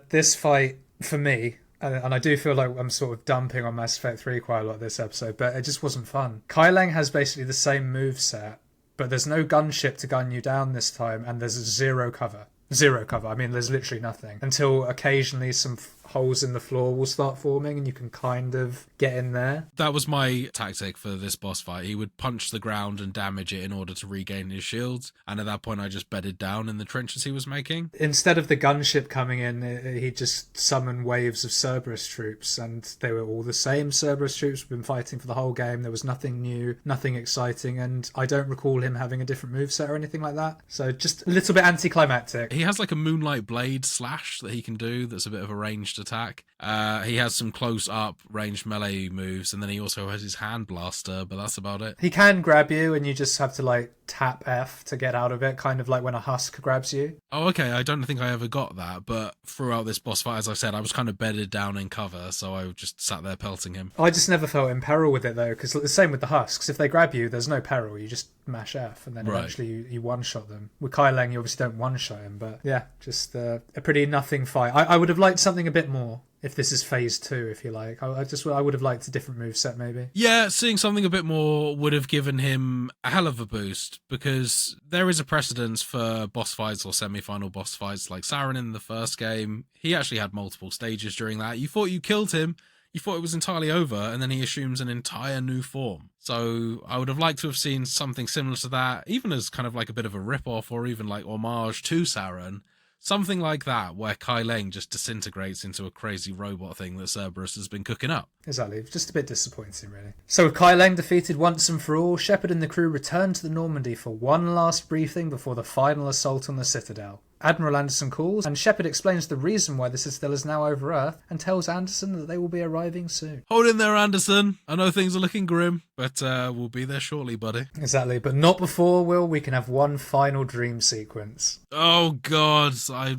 this fight, for me, and I do feel like I'm sort of dumping on Mass Effect 3 quite a lot this episode, but it just wasn't fun. Kai Leng has basically the same moveset, but there's no gunship to gun you down this time, and there's zero cover. Zero cover. I mean, there's literally nothing. Until occasionally some holes in the floor will start forming and you can kind of get in there. That was my tactic for this boss fight. He would punch the ground and damage it in order to regain his shields. And at that point, I just bedded down in the trenches he was making. Instead of the gunship coming in, he just summoned waves of Cerberus troops. And they were all the same Cerberus troops we've been fighting for the whole game. There was nothing new, nothing exciting. And I don't recall him having a different moveset or anything like that. So just a little bit anticlimactic. He has like a Moonlight Blade slash that he can do that's a bit of a ranged attack. He has some close-up ranged melee moves, and then he also has his hand blaster, but that's about it. He can grab you, and you just have to like tap F to get out of it, kind of like when a husk grabs you. Oh, okay, I don't think I ever got that, but throughout this boss fight, as I said, I was kind of bedded down in cover, so I just sat there pelting him. I just never felt in peril with it, though, because the same with the husks. If they grab you, there's no peril. You just mash F, and then eventually you one-shot them. With Kai Leng, you obviously don't one-shot him, but yeah, just a pretty nothing fight. I would have liked something a bit more. If this is phase 2, if you like. I would have liked a different moveset, maybe. Yeah, seeing something a bit more would have given him a hell of a boost, because there is a precedence for boss fights or semi-final boss fights like Saren in the first game. He actually had multiple stages during that. You thought you killed him, you thought it was entirely over, and then he assumes an entire new form. So I would have liked to have seen something similar to that, even as kind of like a bit of a rip-off or even like homage to Saren. Something like that, where Kai Leng just disintegrates into a crazy robot thing that Cerberus has been cooking up. Exactly. Just a bit disappointing, really. So with Kai Leng defeated once and for all, Shepard and the crew return to the Normandy for one last briefing before the final assault on the Citadel. Admiral Anderson calls, and Shepard explains the reason why the Citadel is now over Earth and tells Anderson that they will be arriving soon. Hold in there, Anderson. I know things are looking grim, but we'll be there shortly, buddy. Exactly, but not before, Will, we can have one final dream sequence. Oh, God. I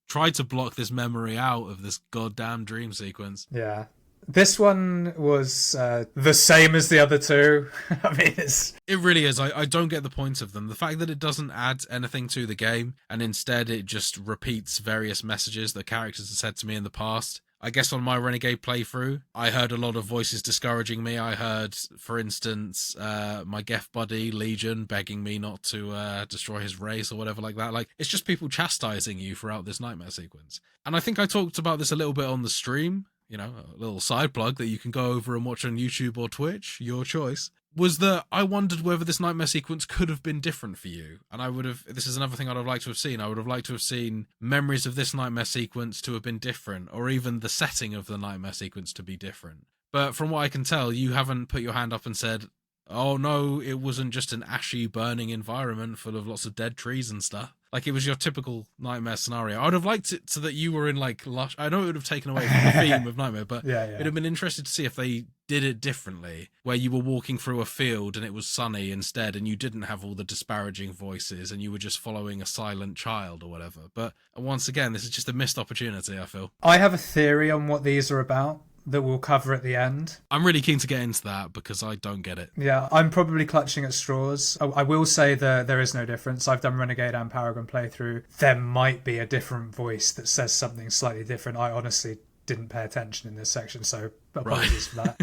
tried to block this memory out of this goddamn dream sequence. Yeah. This one was the same as the other two. I mean, it really is. I don't get the point of them. The fact that it doesn't add anything to the game, and instead it just repeats various messages that characters have said to me in the past. I guess on my Renegade playthrough, I heard a lot of voices discouraging me. I heard, for instance, my Geth buddy, Legion, begging me not to destroy his race or whatever like that. Like, it's just people chastising you throughout this nightmare sequence. And I think I talked about this a little bit on the stream. You know, a little side plug that you can go over and watch on YouTube or Twitch, your choice, was that I wondered whether this nightmare sequence could have been different for you. And I would have, this is another thing I'd have liked to have seen. I would have liked to have seen memories of this nightmare sequence to have been different, or even the setting of the nightmare sequence to be different. But from what I can tell, you haven't put your hand up and said, oh no, it wasn't just an ashy, burning environment full of lots of dead trees and stuff. Like, it was your typical nightmare scenario. I would have liked it so that you were in, like, lush... I know it would have taken away from the theme of Nightmare, but it would have been interesting to see if they did it differently, where you were walking through a field and it was sunny instead, and you didn't have all the disparaging voices, and you were just following a silent child or whatever. But once again, this is just a missed opportunity, I feel. I have a theory on what these are about that we'll cover at the end. I'm really keen to get into that because I don't get it. Yeah, I'm probably clutching at straws. I will say that there is no difference. I've done Renegade and Paragon playthrough. There might be a different voice that says something slightly different. I honestly didn't pay attention in this section, so apologies for that.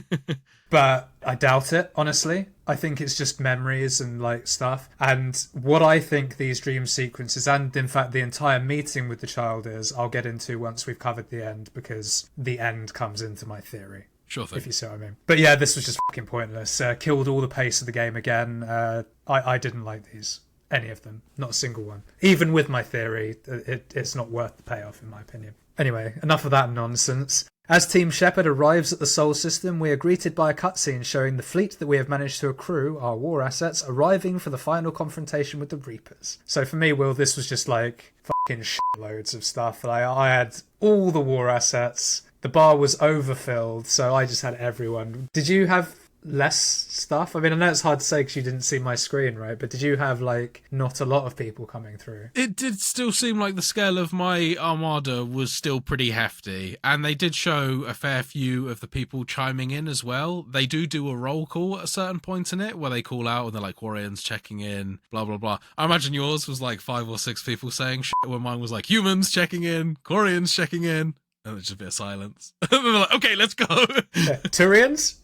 But I doubt it, honestly. I think it's just memories and like stuff. And what I think these dream sequences, and in fact the entire meeting with the child is, I'll get into once we've covered the end, because the end comes into my theory. Sure thing. If you see what I mean. But yeah, this was just fucking pointless. Killed all the pace of the game again. I didn't like these. Any of them. Not a single one. Even with my theory, it's not worth the payoff, in my opinion. Anyway, enough of that nonsense. As Team Shepard arrives at the Sol system, we are greeted by a cutscene showing the fleet that we have managed to accrue, our war assets, arriving for the final confrontation with the Reapers. So for me, Will, this was just like fucking shitloads of stuff. I had all the war assets. The bar was overfilled, so I just had everyone. Did you have less stuff? I mean, I know it's hard to say because you didn't see my screen, right? But did you have, like, not a lot of people coming through? It did still seem like the scale of my armada was still pretty hefty, and they did show a fair few of the people chiming in as well. They do a roll call at a certain point in it where they call out and they're like, Quarians checking in, blah, blah, blah. I imagine yours was like 5 or 6 people saying shit, when mine was like, humans checking in, Quarians checking in. And it's just a bit of silence. They're like, okay, let's go. Yeah. Turians?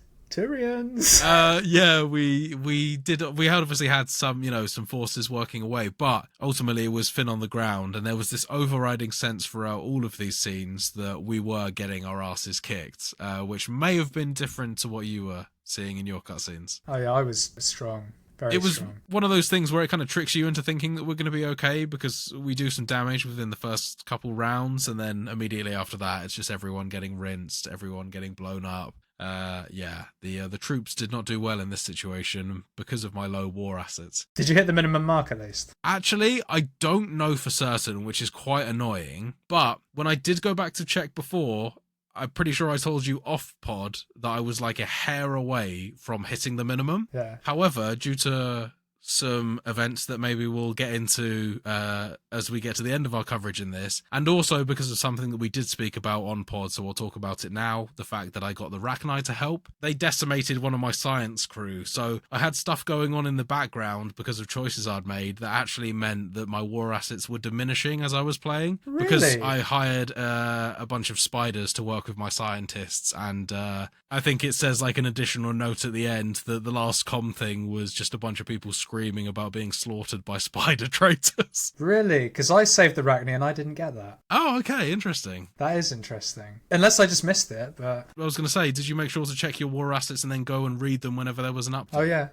Yeah, we had obviously had some forces working away, but ultimately it was Finn on the ground, and there was this overriding sense throughout all of these scenes that we were getting our asses kicked, which may have been different to what you were seeing in your cutscenes. Oh yeah, I was strong. It was one of those things where it kind of tricks you into thinking that we're going to be okay because we do some damage within the first couple rounds, and then immediately after that, it's just everyone getting rinsed, everyone getting blown up. The troops did not do well in this situation because of my low war assets. Did you hit the minimum mark at least? Actually, I don't know for certain, which is quite annoying. But when I did go back to check before, I'm pretty sure I told you off pod that I was like a hair away from hitting the minimum. Yeah. However, due to some events that maybe we'll get into as we get to the end of our coverage in this, and also because of something that we did speak about on pod, so we'll talk about it now, the fact that I got the Rachni to help. They decimated one of my science crew, so I had stuff going on in the background because of choices I'd made that actually meant that my war assets were diminishing as I was playing. Really? Because I hired a bunch of spiders to work with my scientists, and I think it says like an additional note at the end that the last com thing was just a bunch of people screaming about being slaughtered by spider traitors. Really? Because I saved the Rachni and I didn't get that. Oh, okay, interesting. That is interesting. Unless I just missed it, but... I was going to say, did you make sure to check your war assets and then go and read them whenever there was an update? Oh, yeah.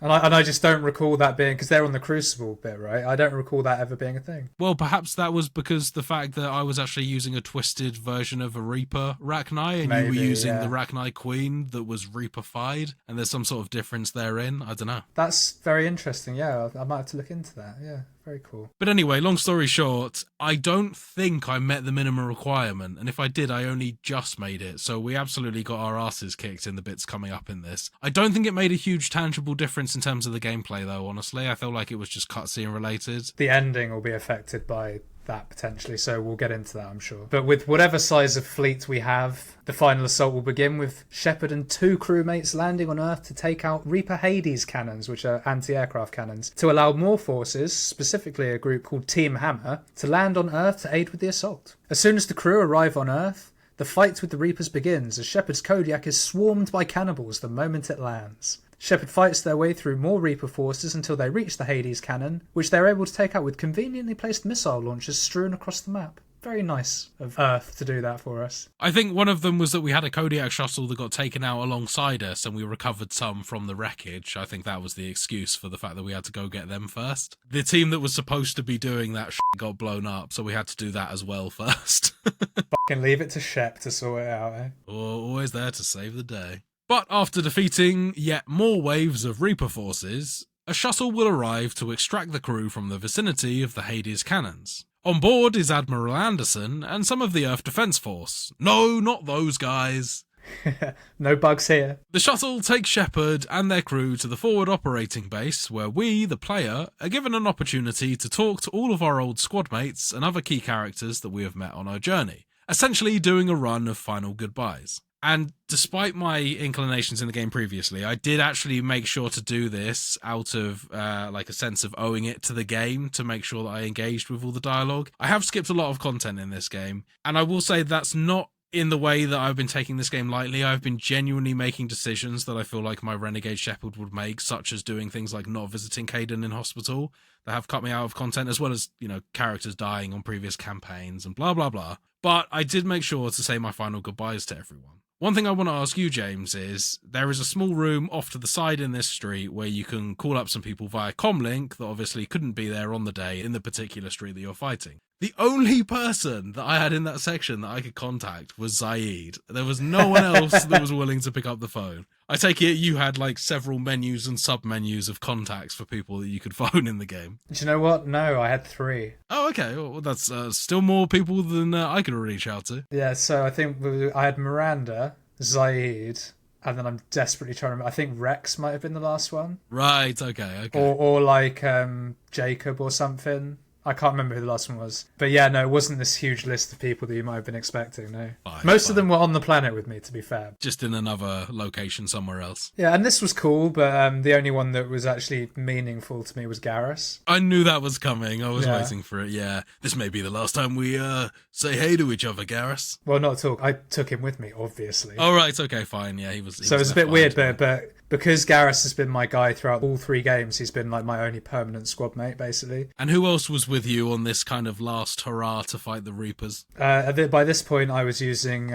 And I just don't recall that being... Because they're on the Crucible bit, right? I don't recall that ever being a thing. Well, perhaps that was because the fact that I was actually using a twisted version of a Reaper Rachni, and you were using the Rachni Queen that was Reaper-fied, and there's some sort of difference therein. I don't know. That's very interesting, yeah. I might have to look into that, yeah. Very cool. But anyway, long story short, I don't think I met the minimum requirement, and if I did, I only just made it, so we absolutely got our asses kicked in the bits coming up in this. I don't think it made a huge tangible difference in terms of the gameplay, though, honestly. I felt like it was just cutscene related. The ending will be affected by that potentially, so we'll get into that, I'm sure. But with whatever size of fleet we have, the final assault will begin with Shepard and 2 crewmates landing on Earth to take out Reaper Hades cannons, which are anti-aircraft cannons, to allow more forces, specifically a group called Team Hammer, to land on Earth to aid with the assault. As soon as the crew arrive on Earth, the fight with the Reapers begins as Shepard's Kodiak is swarmed by cannibals the moment it lands. Shepard fights their way through more Reaper forces until they reach the Hades cannon, which they're able to take out with conveniently placed missile launchers strewn across the map. Very nice of Earth to do that for us. I think one of them was that we had a Kodiak shuttle that got taken out alongside us and we recovered some from the wreckage. I think that was the excuse for the fact that we had to go get them first. The team that was supposed to be doing that got blown up, so we had to do that as well first. Fucking leave it to Shep to sort it out, eh? Always there to save the day. But after defeating yet more waves of Reaper forces, a shuttle will arrive to extract the crew from the vicinity of the Hades cannons. On board is Admiral Anderson and some of the Earth Defense Force. No, not those guys. No bugs here. The shuttle takes Shepard and their crew to the forward operating base, where we, the player, are given an opportunity to talk to all of our old squad mates and other key characters that we have met on our journey, essentially doing a run of final goodbyes. And despite my inclinations in the game previously, I did actually make sure to do this out of like a sense of owing it to the game to make sure that I engaged with all the dialogue. I have skipped a lot of content in this game, and I will say that's not in the way that I've been taking this game lightly. I've been genuinely making decisions that I feel like my Renegade Shepherd would make, such as doing things like not visiting Caden in hospital that have cut me out of content, as well as, characters dying on previous campaigns and blah, blah, blah. But I did make sure to say my final goodbyes to everyone. One thing I want to ask you, James, is there is a small room off to the side in this street where you can call up some people via comlink that obviously couldn't be there on the day in the particular street that you're fighting. The only person that I had in that section that I could contact was Zaid. There was no one else that was willing to pick up the phone. I take it you had like several menus and sub-menus of contacts for people that you could phone in the game. Do you know what? No, I had 3. Oh, okay. Well, that's still more people than I could reach out to. Yeah, so I think I had Miranda, Zaid, and then I'm desperately trying to remember. I think Rex might have been the last one. Right, okay. Or like Jacob or something. I can't remember who the last one was. But yeah, no, it wasn't this huge list of people that you might have been expecting, no. Most of them were on the planet with me, to be fair. Just in another location somewhere else. Yeah, and this was cool, but the only one that was actually meaningful to me was Garrus. I knew that was coming. I was waiting for it, yeah. This may be the last time we say hey to each other, Garrus. Well, not at all. I took him with me, obviously. Oh, right, okay, fine. Yeah, he was. So it was a bit weird, but because Garrus has been my guy throughout all 3 games, he's been like my only permanent squad mate, basically. And who else was with you on this kind of last hurrah to fight the Reapers? By this point, I was using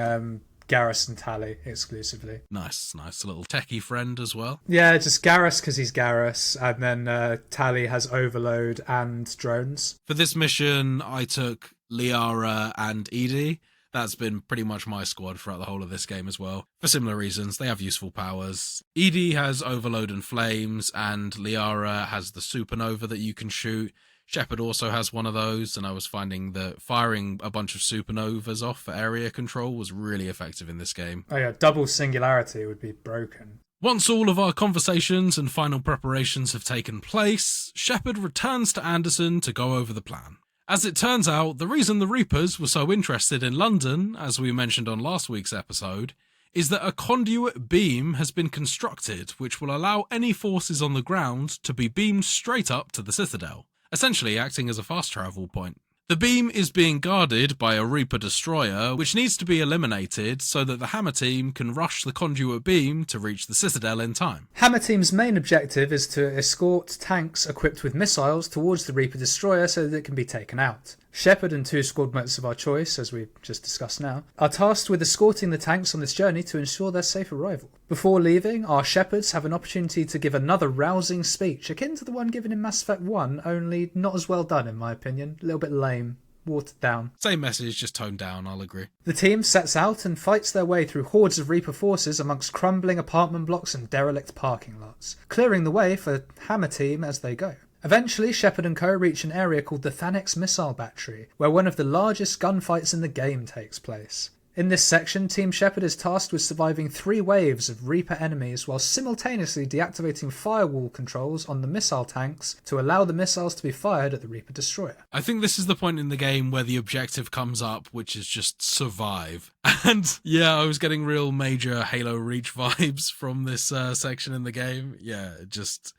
Garrus and Tally exclusively. Nice. A little techie friend as well. Yeah, just Garrus because he's Garrus, and then Tally has Overload and drones. For this mission, I took Liara and Edie. That's been pretty much my squad throughout the whole of this game as well. For similar reasons, they have useful powers. Edie has Overload and Flames, and Liara has the Supernova that you can shoot. Shepard also has one of those, and I was finding that firing a bunch of Supernovas off for area control was really effective in this game. Oh yeah, double singularity would be broken. Once all of our conversations and final preparations have taken place, Shepard returns to Anderson to go over the plan. As it turns out, the reason the Reapers were so interested in London, as we mentioned on last week's episode, is that a conduit beam has been constructed which will allow any forces on the ground to be beamed straight up to the Citadel, essentially acting as a fast travel point. The beam is being guarded by a Reaper destroyer, which needs to be eliminated so that the Hammer team can rush the conduit beam to reach the Citadel in time. Hammer team's main objective is to escort tanks equipped with missiles towards the Reaper destroyer so that it can be taken out. Shepard and 2 squad mates of our choice, as we've just discussed now, are tasked with escorting the tanks on this journey to ensure their safe arrival. Before leaving, our Shepards have an opportunity to give another rousing speech, akin to the one given in Mass Effect 1, only not as well done in my opinion, a little bit lame. Watered down. Same message, just toned down, I'll agree. The team sets out and fights their way through hordes of Reaper forces amongst crumbling apartment blocks and derelict parking lots, clearing the way for Hammer team as they go. Eventually, Shepard and co reach an area called the Thanex Missile Battery, where one of the largest gunfights in the game takes place. In this section, Team Shepard is tasked with surviving 3 waves of Reaper enemies while simultaneously deactivating firewall controls on the missile tanks to allow the missiles to be fired at the Reaper destroyer. I think this is the point in the game where the objective comes up, which is just survive. And yeah, I was getting real major Halo Reach vibes from this section in the game. Yeah,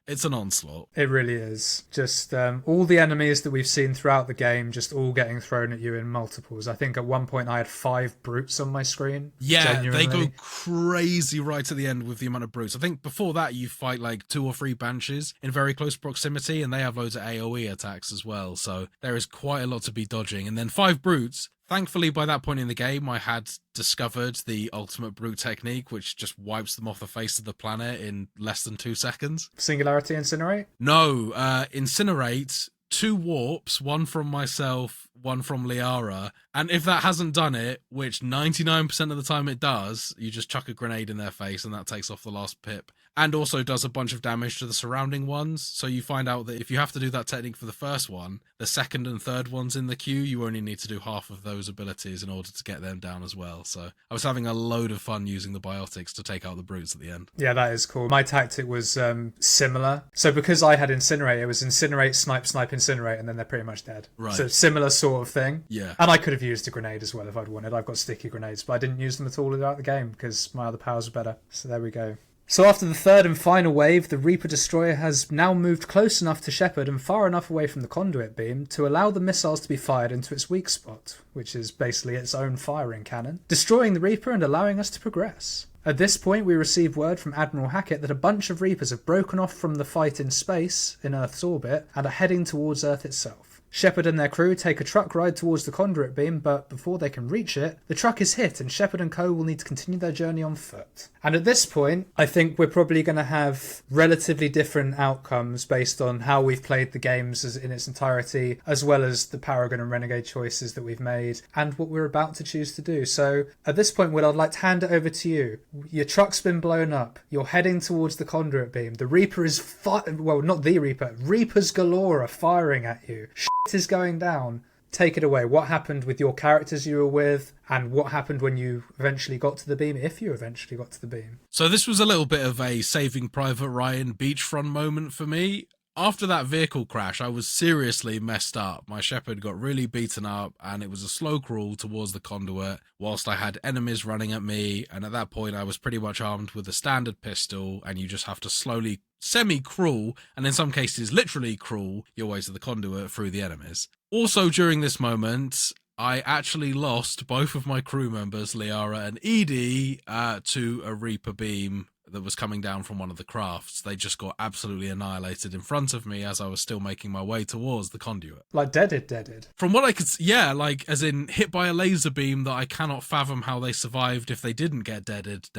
it's an onslaught. It really is. Just all the enemies that we've seen throughout the game just all getting thrown at you in multiples. I think at one point I had 5 brutes on my screen. Yeah, genuinely. they go crazy right at the end with the amount of brutes. I think before that you fight like 2 or 3 banshees in very close proximity, and they have loads of AoE attacks as well, so there is quite a lot to be dodging. And then 5 brutes. Thankfully, by that point in the game, I had discovered the ultimate brute technique, which just wipes them off the face of the planet in less than 2 seconds. Singularity Incinerate? No, Incinerate, 2 warps, 1 from myself, 1 from Liara, and if that hasn't done it, which 99% of the time it does, you just chuck a grenade in their face and that takes off the last pip. And also does a bunch of damage to the surrounding ones, so you find out that if you have to do that technique for the first one, the second and third ones in the queue, you only need to do half of those abilities in order to get them down as well. So I was having a load of fun using the biotics to take out the brutes at the end. Yeah, that is cool. My tactic was similar. So because I had Incinerate, it was Incinerate, Snipe, Snipe, Incinerate, and then they're pretty much dead. Right. So similar sort of thing. Yeah. And I could have used a grenade as well if I'd wanted. I've got sticky grenades, but I didn't use them at all throughout the game because my other powers were better. So there we go. So after the third and final wave, the Reaper Destroyer has now moved close enough to Shepard and far enough away from the conduit beam to allow the missiles to be fired into its weak spot, which is basically its own firing cannon, destroying the Reaper and allowing us to progress. At this point, we receive word from Admiral Hackett that a bunch of Reapers have broken off from the fight in space, in Earth's orbit, and are heading towards Earth itself. Shepard and their crew take a truck ride towards the conduit beam, but before they can reach it, the truck is hit and Shepard and co will need to continue their journey on foot. And at this point, I think we're probably going to have relatively different outcomes based on how we've played the games in its entirety, as well as the Paragon and Renegade choices that we've made, and what we're about to choose to do. So at this point, Will, I'd like to hand it over to you. Your truck's been blown up. You're heading towards the conduit beam. The Reaper is well, not the Reaper. Reapers galore are firing at you. Is going down. Take it away. What happened with your characters you were with, and what happened when you eventually got to the beam, if you eventually got to the beam? So this was a little bit of a Saving Private Ryan beachfront moment for me. After that vehicle crash, I was seriously messed up. My Shepard got really beaten up, and it was a slow crawl towards the conduit, whilst I had enemies running at me, and at that point I was pretty much armed with a standard pistol, and you just have to slowly semi-crawl, and in some cases literally crawl, your way to the conduit through the enemies. Also during this moment, I actually lost both of my crew members, Liara and Edie, to a Reaper beam that was coming down from one of the crafts. They just got absolutely annihilated in front of me as I was still making my way towards the conduit. Like deaded? From what I could yeah, like as in hit by a laser beam that I cannot fathom how they survived if they didn't get deaded.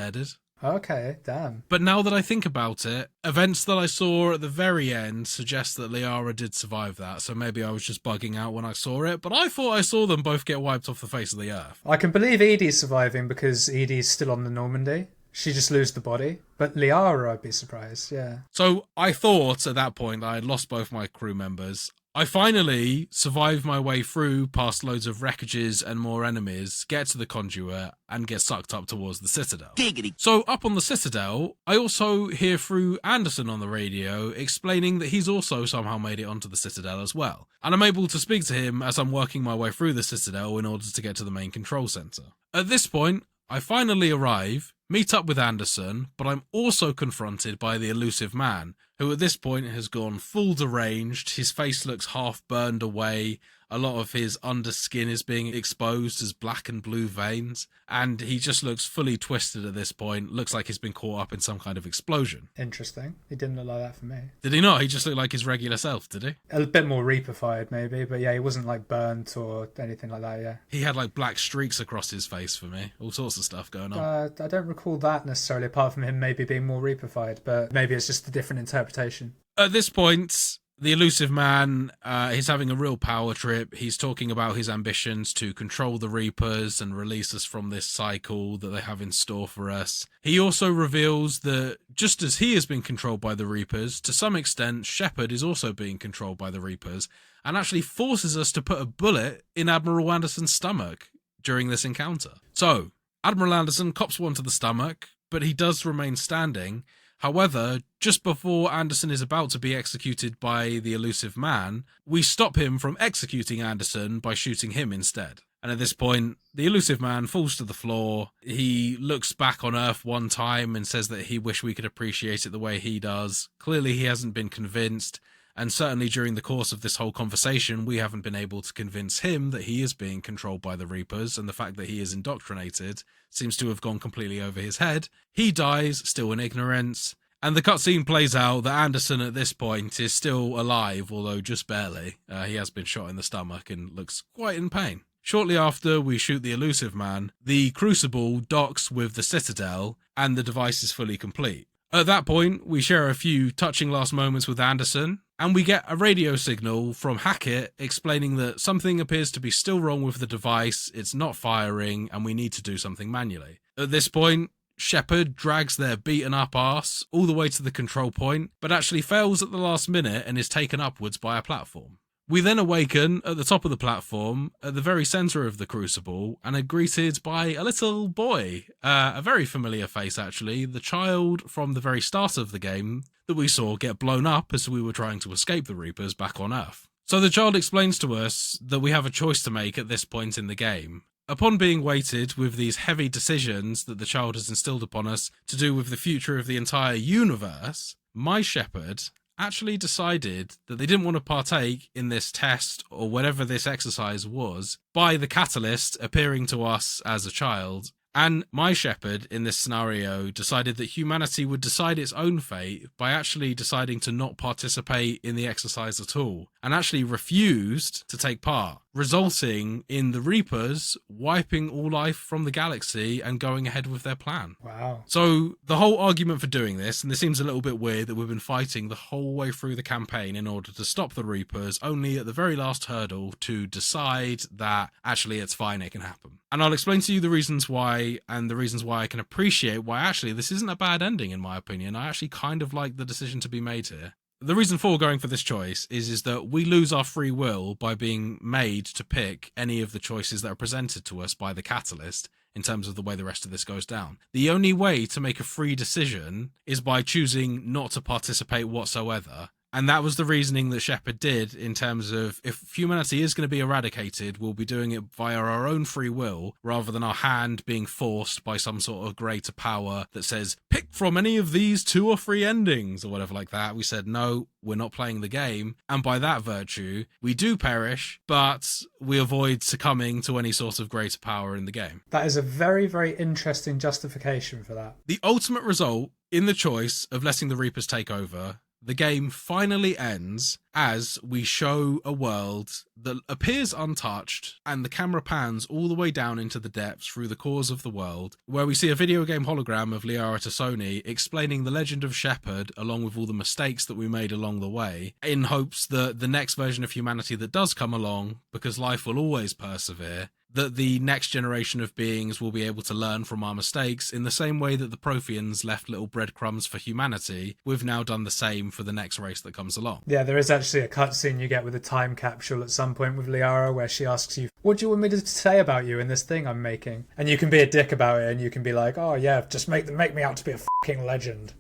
Okay, damn. But now that I think about it, events that I saw at the very end suggest that Liara did survive that, so maybe I was just bugging out when I saw it, but I thought I saw them both get wiped off the face of the earth. I can believe Edie's surviving because Edie's still on the Normandy. She just lose the body. But Liara, I'd be surprised, yeah. So I thought at that point I had lost both my crew members. I finally survived my way through past loads of wreckages and more enemies, get to the conduit, and get sucked up towards the Citadel. Giggity. So up on the Citadel, I also hear through Anderson on the radio explaining that he's also somehow made it onto the Citadel as well. And I'm able to speak to him as I'm working my way through the Citadel in order to get to the main control center. At this point, I finally arrive, meet up with Anderson, but I'm also confronted by the elusive man, who at this point has gone full deranged. His face looks half burned away. A lot of his underskin is being exposed as black and blue veins, and he just looks fully twisted at this point. Looks like he's been caught up in some kind of explosion. Interesting. He didn't look like that for me. Did he not? He just looked like his regular self, did he? A bit more Reaper-fied, maybe, but yeah, he wasn't like burnt or anything like that, yeah. He had like black streaks across his face for me. All sorts of stuff going on. I don't recall that necessarily, apart from him maybe being more Reaper-fied, but maybe it's just a different interpretation. At this point, the elusive man, he's having a real power trip. He's talking about his ambitions to control the Reapers and release us from this cycle that they have in store for us. He also reveals that just as he has been controlled by the Reapers, to some extent, Shepard is also being controlled by the Reapers, and actually forces us to put a bullet in Admiral Anderson's stomach during this encounter. So, Admiral Anderson cops one to the stomach, but he does remain standing. However, just before Anderson is about to be executed by the elusive man, we stop him from executing Anderson by shooting him instead. And at this point, the elusive man falls to the floor. He looks back on Earth one time and says that he wished we could appreciate it the way he does. Clearly he hasn't been convinced, and certainly during the course of this whole conversation, we haven't been able to convince him that he is being controlled by the Reapers, and the fact that he is indoctrinated seems to have gone completely over his head. He dies, still in ignorance, and the cutscene plays out that Anderson at this point is still alive, although just barely. He has been shot in the stomach and looks quite in pain. Shortly after we shoot the elusive man, the Crucible docks with the Citadel, and the device is fully complete. At that point, we share a few touching last moments with Anderson, and we get a radio signal from Hackett explaining that something appears to be still wrong with the device, it's not firing, and we need to do something manually. At this point, Shepard drags their beaten up arse all the way to the control point, but actually fails at the last minute and is taken upwards by a platform. We then awaken at the top of the platform, at the very centre of the Crucible, and are greeted by a little boy. A very familiar face, actually. The child from the very start of the game that we saw get blown up as we were trying to escape the Reapers back on Earth. So the child explains to us that we have a choice to make at this point in the game. Upon being weighted with these heavy decisions that the child has instilled upon us to do with the future of the entire universe, my shepherd actually decided that they didn't want to partake in this test or whatever this exercise was by the catalyst appearing to us as a child. And my shepherd, in this scenario, decided that humanity would decide its own fate by actually deciding to not participate in the exercise at all, and actually refused to take part, resulting in the Reapers wiping all life from the galaxy and going ahead with their plan. Wow. So the whole argument for doing this, and this seems a little bit weird that we've been fighting the whole way through the campaign in order to stop the Reapers, only at the very last hurdle to decide that actually it's fine, it can happen. And I'll explain to you the reasons why, and the reasons why I can appreciate why actually this isn't a bad ending in my opinion. I actually kind of like the decision to be made here. The reason for going for this choice is that we lose our free will by being made to pick any of the choices that are presented to us by the catalyst in terms of the way the rest of this goes down. The only way to make a free decision is by choosing not to participate whatsoever. And that was the reasoning that Shepard did in terms of if humanity is going to be eradicated, we'll be doing it via our own free will rather than our hand being forced by some sort of greater power that says, pick from any of these 2 or 3 endings or whatever like that. We said, no, we're not playing the game. And by that virtue, we do perish, but we avoid succumbing to any sort of greater power in the game. That is a very, very interesting justification for that. The ultimate result in the choice of letting the Reapers take over, the game finally ends as we show a world that appears untouched, and the camera pans all the way down into the depths through the cores of the world, where we see a video game hologram of Liara Tassoni explaining the legend of Shepard along with all the mistakes that we made along the way, in hopes that the next version of humanity that does come along, because life will always persevere, that the next generation of beings will be able to learn from our mistakes in the same way that the Protheans left little breadcrumbs for humanity. We've now done the same for the next race that comes along. Yeah, there is actually a cutscene you get with a time capsule at some point with Liara where she asks you, what do you want me to say about you in this thing I'm making? And you can be a dick about it and you can be like, oh yeah, just make me out to be a fucking legend.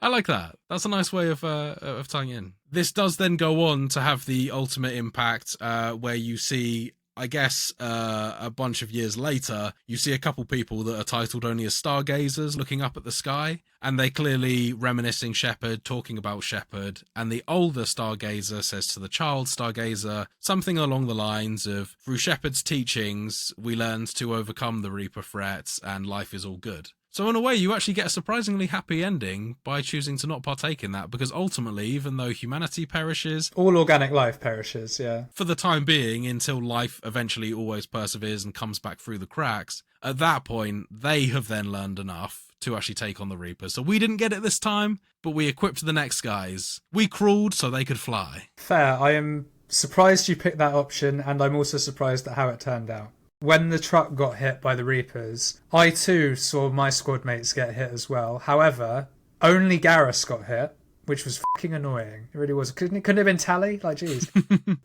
I like that. That's a nice way of tying in. This does then go on to have the ultimate impact where you see, I guess, a bunch of years later, you see a couple people that are titled only as stargazers looking up at the sky, and they clearly reminiscing Shepard, talking about Shepard, and the older stargazer says to the child stargazer something along the lines of, through Shepard's teachings, we learned to overcome the Reaper threats, and life is all good. So in a way, you actually get a surprisingly happy ending by choosing to not partake in that, because ultimately, even though humanity perishes... all organic life perishes, yeah. For the time being, until life eventually always perseveres and comes back through the cracks, at that point, they have then learned enough to actually take on the Reaper. So we didn't get it this time, but we equipped the next guys. We crawled so they could fly. Fair. I am surprised you picked that option, and I'm also surprised at how it turned out. When the truck got hit by the Reapers, I too saw my squad mates get hit as well. However, only Garrus got hit, which was fucking annoying. It really was. Couldn't it have been Tally? Like, jeez.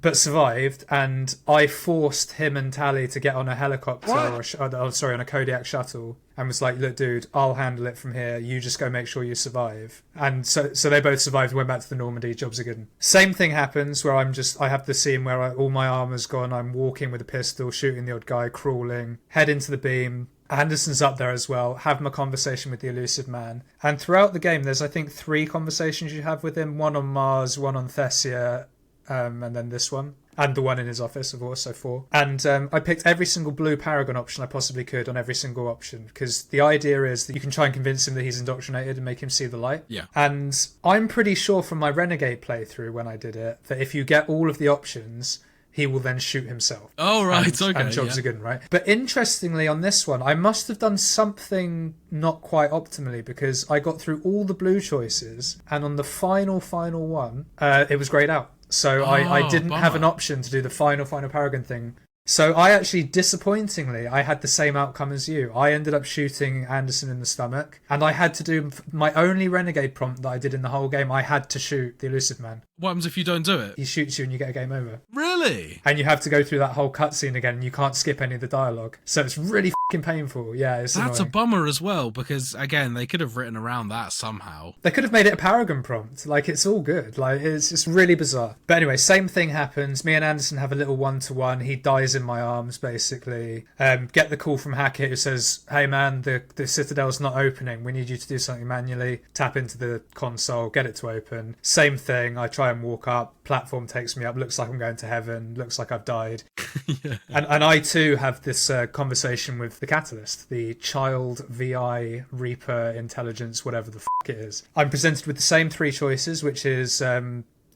But survived, and I forced him and Tally to get on a helicopter, on a Kodiak shuttle, and was like, look, dude, I'll handle it from here. You just go make sure you survive. And so they both survived, went back to the Normandy, jobs are good. Same thing happens where I have the scene where all my armor's gone, I'm walking with a pistol, shooting the odd guy, crawling, head into the beam. Anderson's up there as well, have my conversation with the elusive man. And throughout the game, there's, I think, 3 conversations you have with him. One on Mars, one on Thessia, and then this one. And the one in his office, of course, so 4. And I picked every single blue Paragon option I possibly could on every single option, because the idea is that you can try and convince him that he's indoctrinated and make him see the light. Yeah. And I'm pretty sure from my Renegade playthrough when I did it, that if you get all of the options, he will then shoot himself. Oh, right, okay. And jobs are good, right? But interestingly, on this one, I must have done something not quite optimally, because I got through all the blue choices, and on the final one, it was grayed out. So I didn't have an option to do the final Paragon thing. So I actually, disappointingly, I had the same outcome as you. I ended up shooting Anderson in the stomach, and I had to do my only Renegade prompt that I did in the whole game. I had to shoot the elusive man. What happens if you don't do it? He shoots you and you get a game over. Really? And you have to go through that whole cutscene again, and you can't skip any of the dialogue. So it's really fucking painful. Yeah, it's That's annoying. a bummer as well, because, again, they could have written around that somehow. They could have made it a Paragon prompt. Like, it's all good. Like, it's really bizarre. But anyway, same thing happens. Me and Anderson have a little one-to-one. He dies in my arms, basically. Get the call from Hackett who says, hey man, the Citadel's not opening. We need you to do something manually. Tap into the console, get it to open. Same thing. I try and walk up. Platform takes me up. Looks like I'm going to heaven. Looks like I've died. Yeah. And I too have this conversation with the Catalyst, the child VI Reaper intelligence, whatever the fuck it is. I'm presented with the same three choices, which is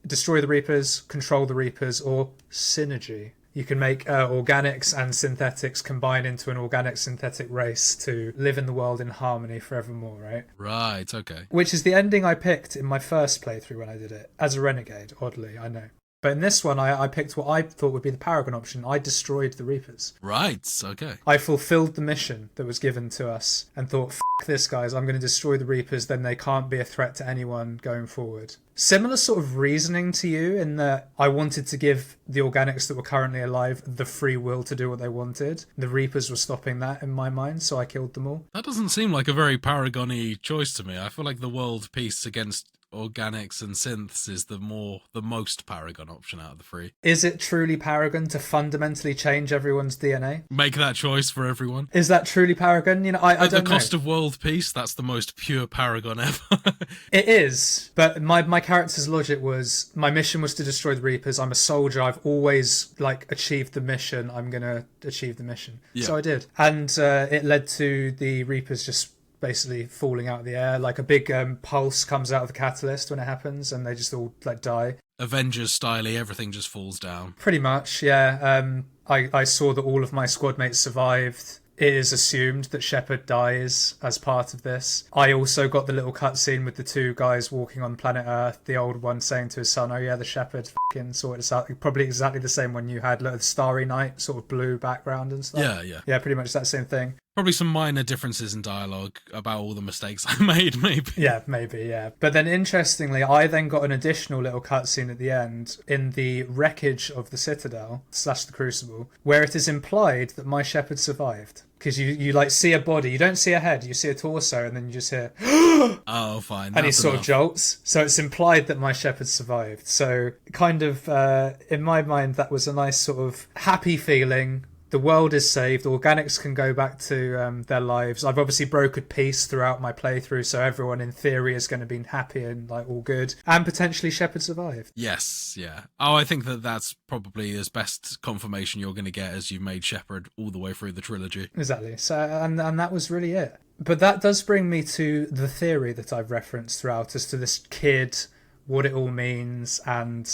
destroy the Reapers, control the Reapers, or synergy. You can make organics and synthetics combine into an organic-synthetic race to live in the world in harmony forevermore, right? Right, okay. Which is the ending I picked in my first playthrough when I did it, as a renegade, oddly, I know. But in this one, I picked what I thought would be the Paragon option. I destroyed the Reapers. Right, okay. I fulfilled the mission that was given to us and thought, fuck this, guys, I'm going to destroy the Reapers, then they can't be a threat to anyone going forward. Similar sort of reasoning to you in that I wanted to give the organics that were currently alive the free will to do what they wanted. The Reapers were stopping that in my mind, so I killed them all. That doesn't seem like a very Paragon-y choice to me. I feel like the world peace against organics and synths is the most Paragon option out of the three. Is it truly Paragon to fundamentally change everyone's DNA? Make that choice for everyone. Is that truly Paragon? You know, I don't know. At the cost of world peace, that's the most pure Paragon ever. It is, but my character's logic was, my mission was to destroy the Reapers. I'm a soldier. I've always achieved the mission. I'm gonna achieve the mission. Yeah. So I did, and it led to the Reapers just basically falling out of the air. Like a big pulse comes out of the Catalyst when it happens, and they just all die. Avengers styley, everything just falls down. Pretty much, yeah. I saw that all of my squad mates survived. It is assumed that Shepard dies as part of this. I also got the little cutscene with the two guys walking on planet Earth, the old one saying to his son, oh yeah, the Shepard fucking sorted us out. Probably exactly the same one you had, like the Starry Night, sort of blue background and stuff. Yeah. Yeah, pretty much that same thing. Probably some minor differences in dialogue about all the mistakes I made, maybe. Yeah, maybe, yeah. But then interestingly, I then got an additional little cutscene at the end in the wreckage of the Citadel / the Crucible, where it is implied that my Shepard survived. Because you see a body, you don't see a head, you see a torso, and then you just hear Oh, fine. and he sort of jolts. So it's implied that my Shepard survived. So kind of, in my mind, that was a nice sort of happy feeling. The world is saved. Organics can go back to their lives. I've obviously brokered peace throughout my playthrough, so everyone in theory is going to be happy and all good. And potentially Shepard survived. Yes, yeah. Oh, I think that's probably as best confirmation you're going to get as you've made Shepard all the way through the trilogy. Exactly. So and that was really it. But that does bring me to the theory that I've referenced throughout as to this kid, what it all means, and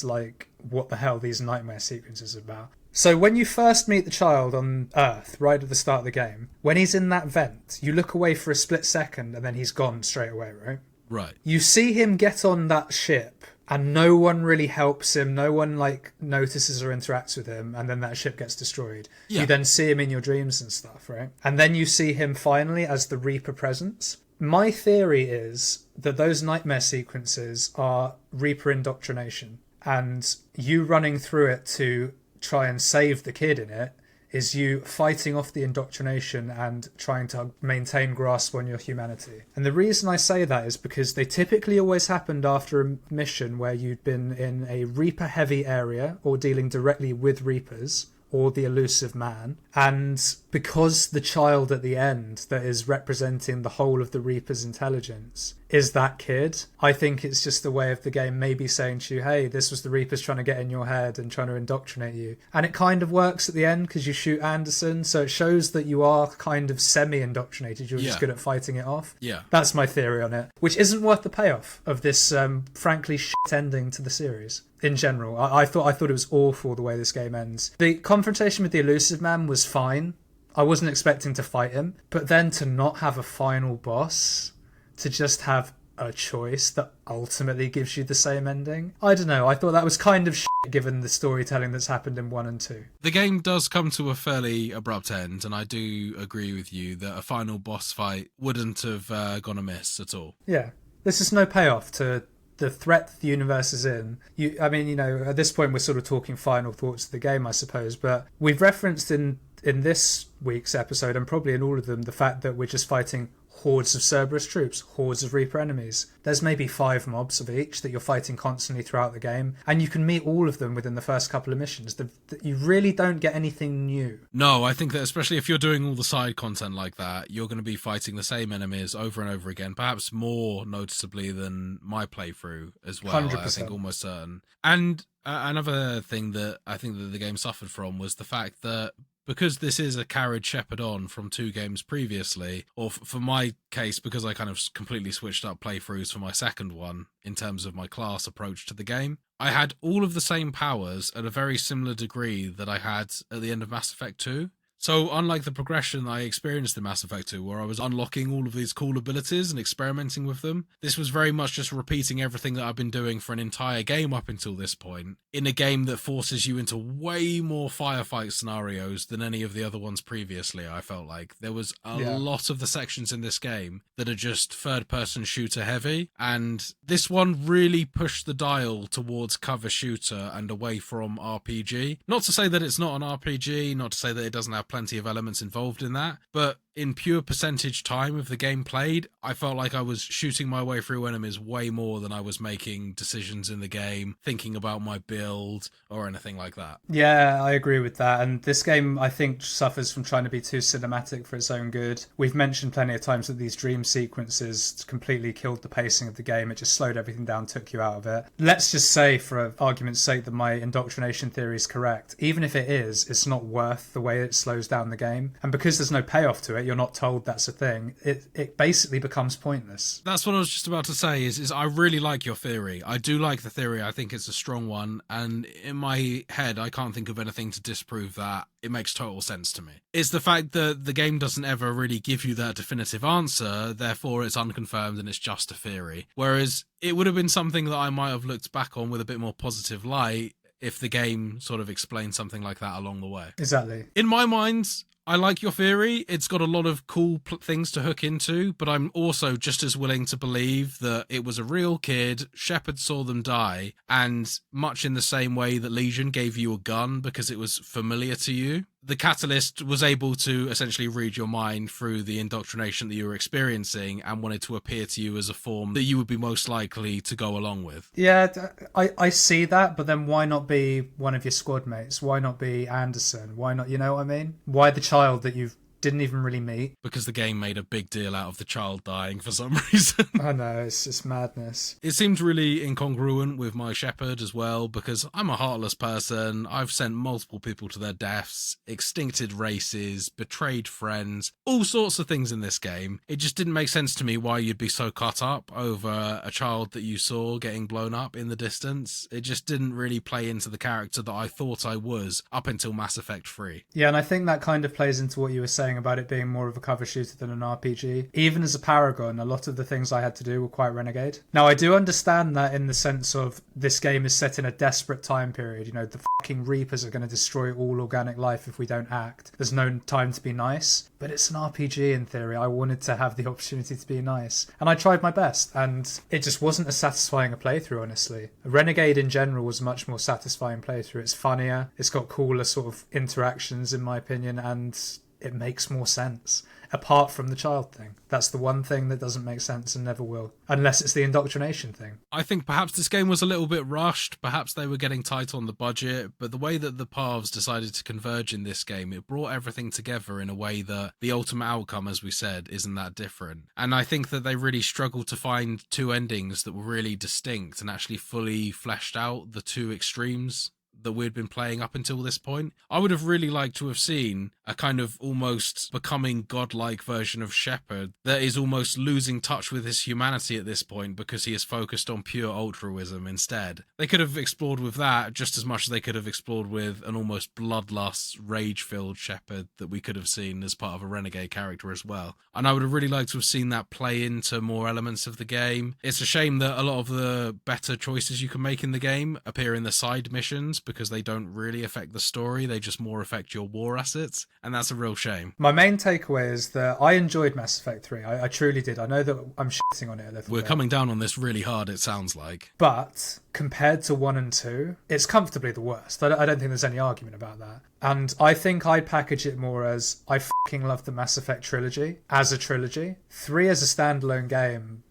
what the hell these nightmare sequences are about. So when you first meet the child on Earth, right at the start of the game, when he's in that vent, you look away for a split second and then he's gone straight away, right? Right. You see him get on that ship and no one really helps him. No one notices or interacts with him, and then that ship gets destroyed. Yeah. You then see him in your dreams and stuff, right? And then you see him finally as the Reaper presence. My theory is that those nightmare sequences are Reaper indoctrination, and you running through it to try and save the kid in it is you fighting off the indoctrination and trying to maintain grasp on your humanity. And the reason I say that is because they typically always happened after a mission where you'd been in a Reaper heavy area or dealing directly with Reapers or the elusive man. And because the child at the end that is representing the whole of the Reaper's intelligence is that kid, I think it's just a way of the game maybe saying to you, hey, this was the Reapers trying to get in your head and trying to indoctrinate you. And it kind of works at the end because you shoot Anderson, so it shows that you are kind of semi-indoctrinated. You're just good at fighting it off. Yeah. That's my theory on it, which isn't worth the payoff of this frankly shit ending to the series. In general, I thought it was awful the way this game ends. The confrontation with the elusive man was fine. I wasn't expecting to fight him, but then to not have a final boss, to just have a choice that ultimately gives you the same ending. I don't know, I thought that was kind of shit given the storytelling that's happened in 1 and 2. The game does come to a fairly abrupt end, and I do agree with you that a final boss fight wouldn't have gone amiss at all. Yeah, there's just no payoff to the threat the universe is in. At this point we're sort of talking final thoughts of the game, I suppose, but we've referenced in this week's episode, and probably in all of them, the fact that we're just fighting hordes of Cerberus troops, hordes of Reaper enemies. There's maybe 5 mobs of each that you're fighting constantly throughout the game, and you can meet all of them within the first couple of missions. You really don't get anything new. No, I think that especially if you're doing all the side content like that, you're going to be fighting the same enemies over and over again, perhaps more noticeably than my playthrough as well. 100%. I think almost certain. And another thing that I think that the game suffered from was the fact that because this is a carried shepherd on from 2 games previously, or for my case, because I kind of completely switched up playthroughs for my second one in terms of my class approach to the game, I had all of the same powers at a very similar degree that I had at the end of Mass Effect 2. So unlike the progression I experienced in Mass Effect 2, where I was unlocking all of these cool abilities and experimenting with them, this was very much just repeating everything that I've been doing for an entire game up until this point, in a game that forces you into way more firefight scenarios than any of the other ones previously. I felt like there was a lot of the sections in this game that are just third-person shooter heavy, and this one really pushed the dial towards cover shooter and away from RPG. Not to say that it's not an RPG, not to say that it doesn't have plenty of elements involved in that, but in pure percentage time of the game played, I felt like I was shooting my way through enemies way more than I was making decisions in the game, thinking about my build, or anything like that. Yeah, I agree with that. And this game, I think, suffers from trying to be too cinematic for its own good. We've mentioned plenty of times that these dream sequences completely killed the pacing of the game. It just slowed everything down, took you out of it. Let's just say, for argument's sake, that my indoctrination theory is correct. Even if it is, it's not worth the way it slows down the game. And because there's no payoff to it, you're not told that's a thing, it basically becomes pointless. That's what I was just about to say, is I really like your theory. I do like the theory. I think it's a strong one, and in my head I can't think of anything to disprove that. It makes total sense to me. It's the fact that the game doesn't ever really give you that definitive answer, therefore it's unconfirmed and it's just a theory. Whereas it would have been something that I might have looked back on with a bit more positive light if the game sort of explained something like that along the way. Exactly. In my mind, I like your theory. It's got a lot of cool things to hook into, but I'm also just as willing to believe that it was a real kid, Shepard saw them die, and much in the same way that Legion gave you a gun because it was familiar to you, the Catalyst was able to essentially read your mind through the indoctrination that you were experiencing and wanted to appear to you as a form that you would be most likely to go along with. Yeah, I see that, but then why not be one of your squad mates? Why not be Anderson? Why not, you know what I mean? Why the child that you didn't even really meet? Because the game made a big deal out of the child dying for some reason. I know, it's just madness. It seemed really incongruent with my Shepard as well, because I'm a heartless person. I've sent multiple people to their deaths, extincted races, betrayed friends, all sorts of things in this game. It just didn't make sense to me why you'd be so cut up over a child that you saw getting blown up in the distance. It just didn't really play into the character that I thought I was up until Mass Effect 3. Yeah, and I think that kind of plays into what you were saying about it being more of a cover shooter than an RPG. Even as a Paragon, a lot of the things I had to do were quite Renegade. Now, I do understand that in the sense of this game is set in a desperate time period. You know, the fucking Reapers are going to destroy all organic life if we don't act. There's no time to be nice. But it's an RPG in theory. I wanted to have the opportunity to be nice. And I tried my best. And it just wasn't as satisfying a playthrough, honestly. Renegade in general was a much more satisfying playthrough. It's funnier. It's got cooler sort of interactions, in my opinion. And it makes more sense, apart from the child thing. That's the one thing that doesn't make sense and never will, unless it's the indoctrination thing. I think perhaps this game was a little bit rushed, perhaps they were getting tight on the budget, but the way that the paths decided to converge in this game, it brought everything together in a way that the ultimate outcome, as we said, isn't that different. And I think that they really struggled to find 2 endings that were really distinct and actually fully fleshed out the 2 extremes that we'd been playing up until this point. I would have really liked to have seen a kind of almost becoming godlike version of Shepard that is almost losing touch with his humanity at this point because he is focused on pure altruism instead. They could have explored with that just as much as they could have explored with an almost bloodlust, rage-filled Shepard that we could have seen as part of a Renegade character as well. And I would have really liked to have seen that play into more elements of the game. It's a shame that a lot of the better choices you can make in the game appear in the side missions, because they don't really affect the story. They just more affect your war assets, and that's a real shame. My main takeaway is that I enjoyed Mass Effect 3. I truly did. I know that I'm shitting on it a little We're bit. coming down on this really hard, it sounds like. But compared to 1 and 2, it's comfortably the worst. I don't think there's any argument about that. And I think I'd package it more as I fucking love the Mass Effect trilogy as a trilogy. 3 as a standalone game,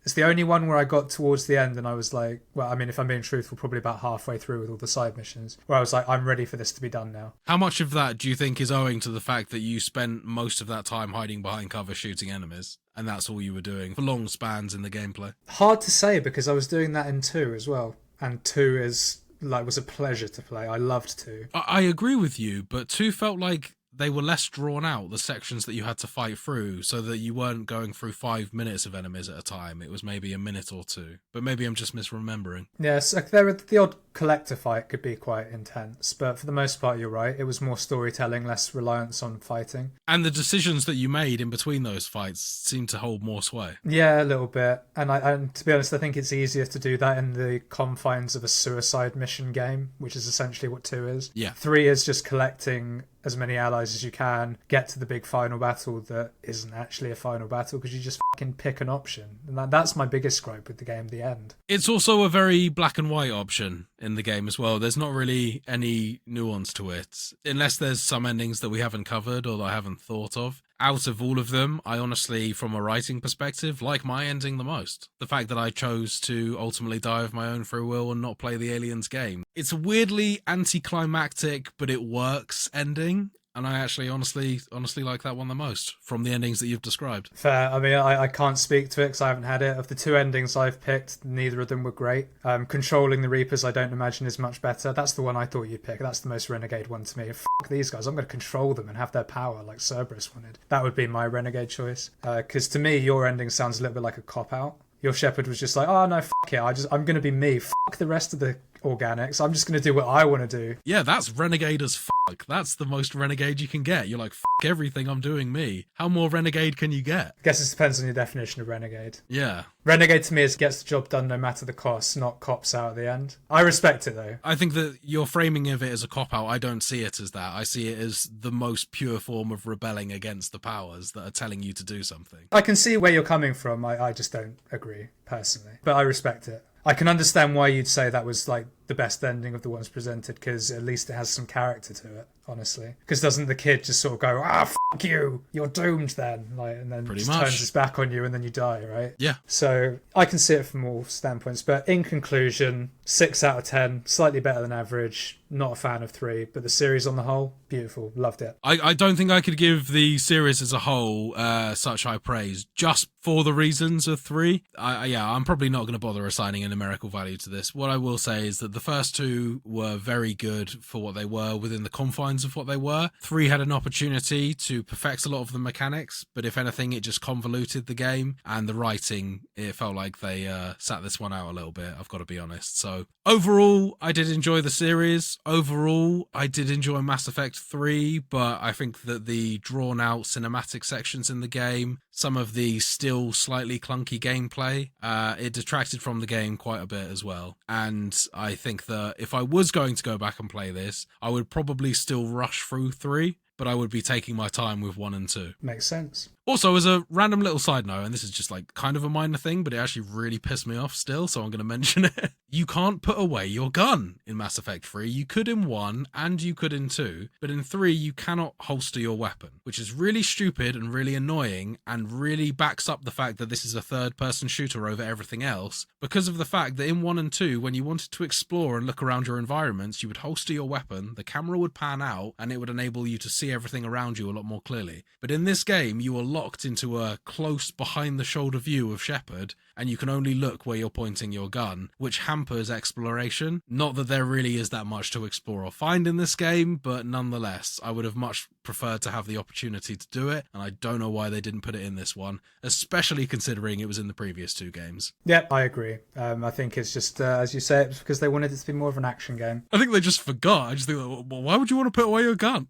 it's the only one where I got towards the end and I was like, well, I mean, if I'm being truthful, probably about halfway through with all the side missions, where I was like, I'm ready for this to be done now. How much of that do you think is owing to the fact that you spent most of that time hiding behind cover shooting enemies, and that's all you were doing for long spans in the gameplay? Hard to say, because I was doing that in 2 as well. And 2 was a pleasure to play. I loved 2. I agree with you, but 2 felt like they were less drawn out, the sections that you had to fight through, so that you weren't going through 5 minutes of enemies at a time. It was maybe a minute or 2. But maybe I'm just misremembering. Yes, the odd collector fight could be quite intense, but for the most part, you're right. It was more storytelling, less reliance on fighting. And the decisions that you made in between those fights seemed to hold more sway. Yeah, a little bit. And to be honest, I think it's easier to do that in the confines of a suicide mission game, which is essentially what 2 is. Yeah. 3 is just collecting as many allies as you can, get to the big final battle that isn't actually a final battle because you just fucking pick an option. And that's my biggest gripe with the game, the end. It's also a very black and white option in the game as well. There's not really any nuance to it, unless there's some endings that we haven't covered or that I haven't thought of. Out of all of them, I honestly, from a writing perspective, like my ending the most. The fact that I chose to ultimately die of my own free will and not play the Aliens game. It's a weirdly anticlimactic, but it works ending. And I actually honestly like that one the most from the endings that you've described. Fair. I mean, I can't speak to it because I haven't had it. Of the 2 endings I've picked, neither of them were great. Controlling the Reapers, I don't imagine is much better. That's the one I thought you'd pick. That's the most renegade one to me. Fuck these guys. I'm going to control them and have their power like Cerberus wanted. That would be my renegade choice. Because to me, your ending sounds a little bit like a cop-out. Your Shepard was just like, oh no, fuck it. I'm going to be me. Fuck the rest of the organics. I'm just going to do what I want to do. Yeah, that's renegade as fuck. That's the most renegade you can get. You're like, fuck everything, I'm doing me. How more renegade can you get? I guess it depends on your definition of renegade. Yeah. Renegade to me is gets the job done no matter the cost, not cops out at the end. I respect it though. I think that your framing of it as a cop-out, I don't see it as that. I see it as the most pure form of rebelling against the powers that are telling you to do something. I can see where you're coming from. I just don't agree, personally. But I respect it. I can understand why you'd say that was like the best ending of the ones presented, because at least it has some character to it, honestly. Because doesn't the kid just sort of go, fuck you, you're doomed then, like, and then Pretty just much turns his back on you and then you die, right? Yeah. So I can see it from all standpoints, but in conclusion, 6 out of 10, slightly better than average. Not a fan of 3, but the series on the whole, beautiful, loved it. I don't think I could give the series as a whole such high praise just for the reasons of 3. I'm probably not going to bother assigning a numerical value to this. What I will say is that the first 2 were very good for what they were within the confines of what they were. 3 had an opportunity to perfect a lot of the mechanics, but if anything, it just convoluted the game, and the writing, it felt like they sat this one out a little bit, I've got to be honest. So overall, I did enjoy the series. Overall, I did enjoy Mass Effect 3, but I think that the drawn-out cinematic sections in the game, some of the still slightly clunky gameplay, it detracted from the game quite a bit as well. And I think that if I was going to go back and play this, I would probably still rush through 3, but I would be taking my time with 1 and 2. Makes sense. Also, as a random little side note, and this is just like kind of a minor thing, but it actually really pissed me off still, so I'm going to mention it. You can't put away your gun in Mass Effect 3. You could in 1 and you could in 2, but in 3 you cannot holster your weapon, which is really stupid and really annoying and really backs up the fact that this is a third-person shooter over everything else, because of the fact that in 1 and 2, when you wanted to explore and look around your environments, you would holster your weapon, the camera would pan out, and it would enable you to see everything around you a lot more clearly. But in this game, you are locked into a close behind-the-shoulder view of Shepard, and you can only look where you're pointing your gun, which hampers exploration. Not that there really is that much to explore or find in this game, but nonetheless, I would have much preferred to have the opportunity to do it, and I don't know why they didn't put it in this one, especially considering it was in the previous 2 games. Yeah, I agree. I think it's just, as you say, it's because they wanted it to be more of an action game. I think they just forgot. I just think, well, why would you want to put away your gun?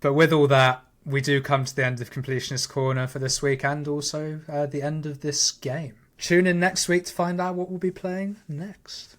But with all that, we do come to the end of Completionist Corner for this week, and also the end of this game. Tune in next week to find out what we'll be playing next.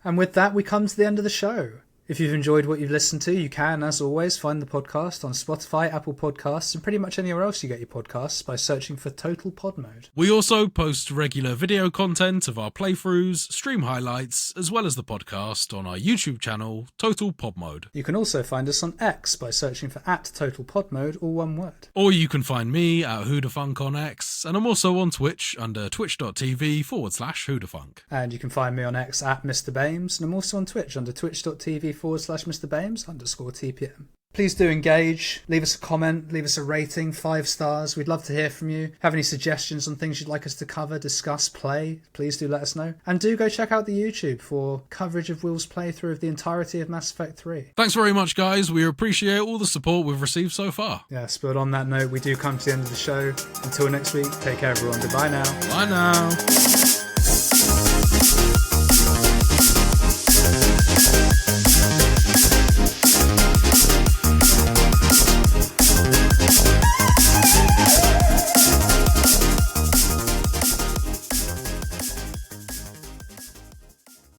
And with that, we come to the end of the show. If you've enjoyed what you've listened to, you can, as always, find the podcast on Spotify, Apple Podcasts, and pretty much anywhere else you get your podcasts by searching for Total Pod Mode. We also post regular video content of our playthroughs, stream highlights, as well as the podcast on our YouTube channel, Total Pod Mode. You can also find us on X by searching for @TotalPodMode, all one word. Or you can find me at Whodafunk on X, and I'm also on Twitch under twitch.tv/Whodafunk. And you can find me on X @Mr. Bames, and I'm also on Twitch under twitch.tv/Mr. Bames_TPM. Please do engage, leave us a comment, leave us a rating, 5 stars. We'd love to hear from you. Have any suggestions on things you'd like us to cover, discuss, play? Please do let us know. And do go check out the YouTube for coverage of Will's playthrough of the entirety of Mass Effect 3. Thanks very much, guys. We appreciate all the support we've received so far. Yes, but on that note, we do come to the end of the show. Until next week, take care everyone. Goodbye now. Bye now.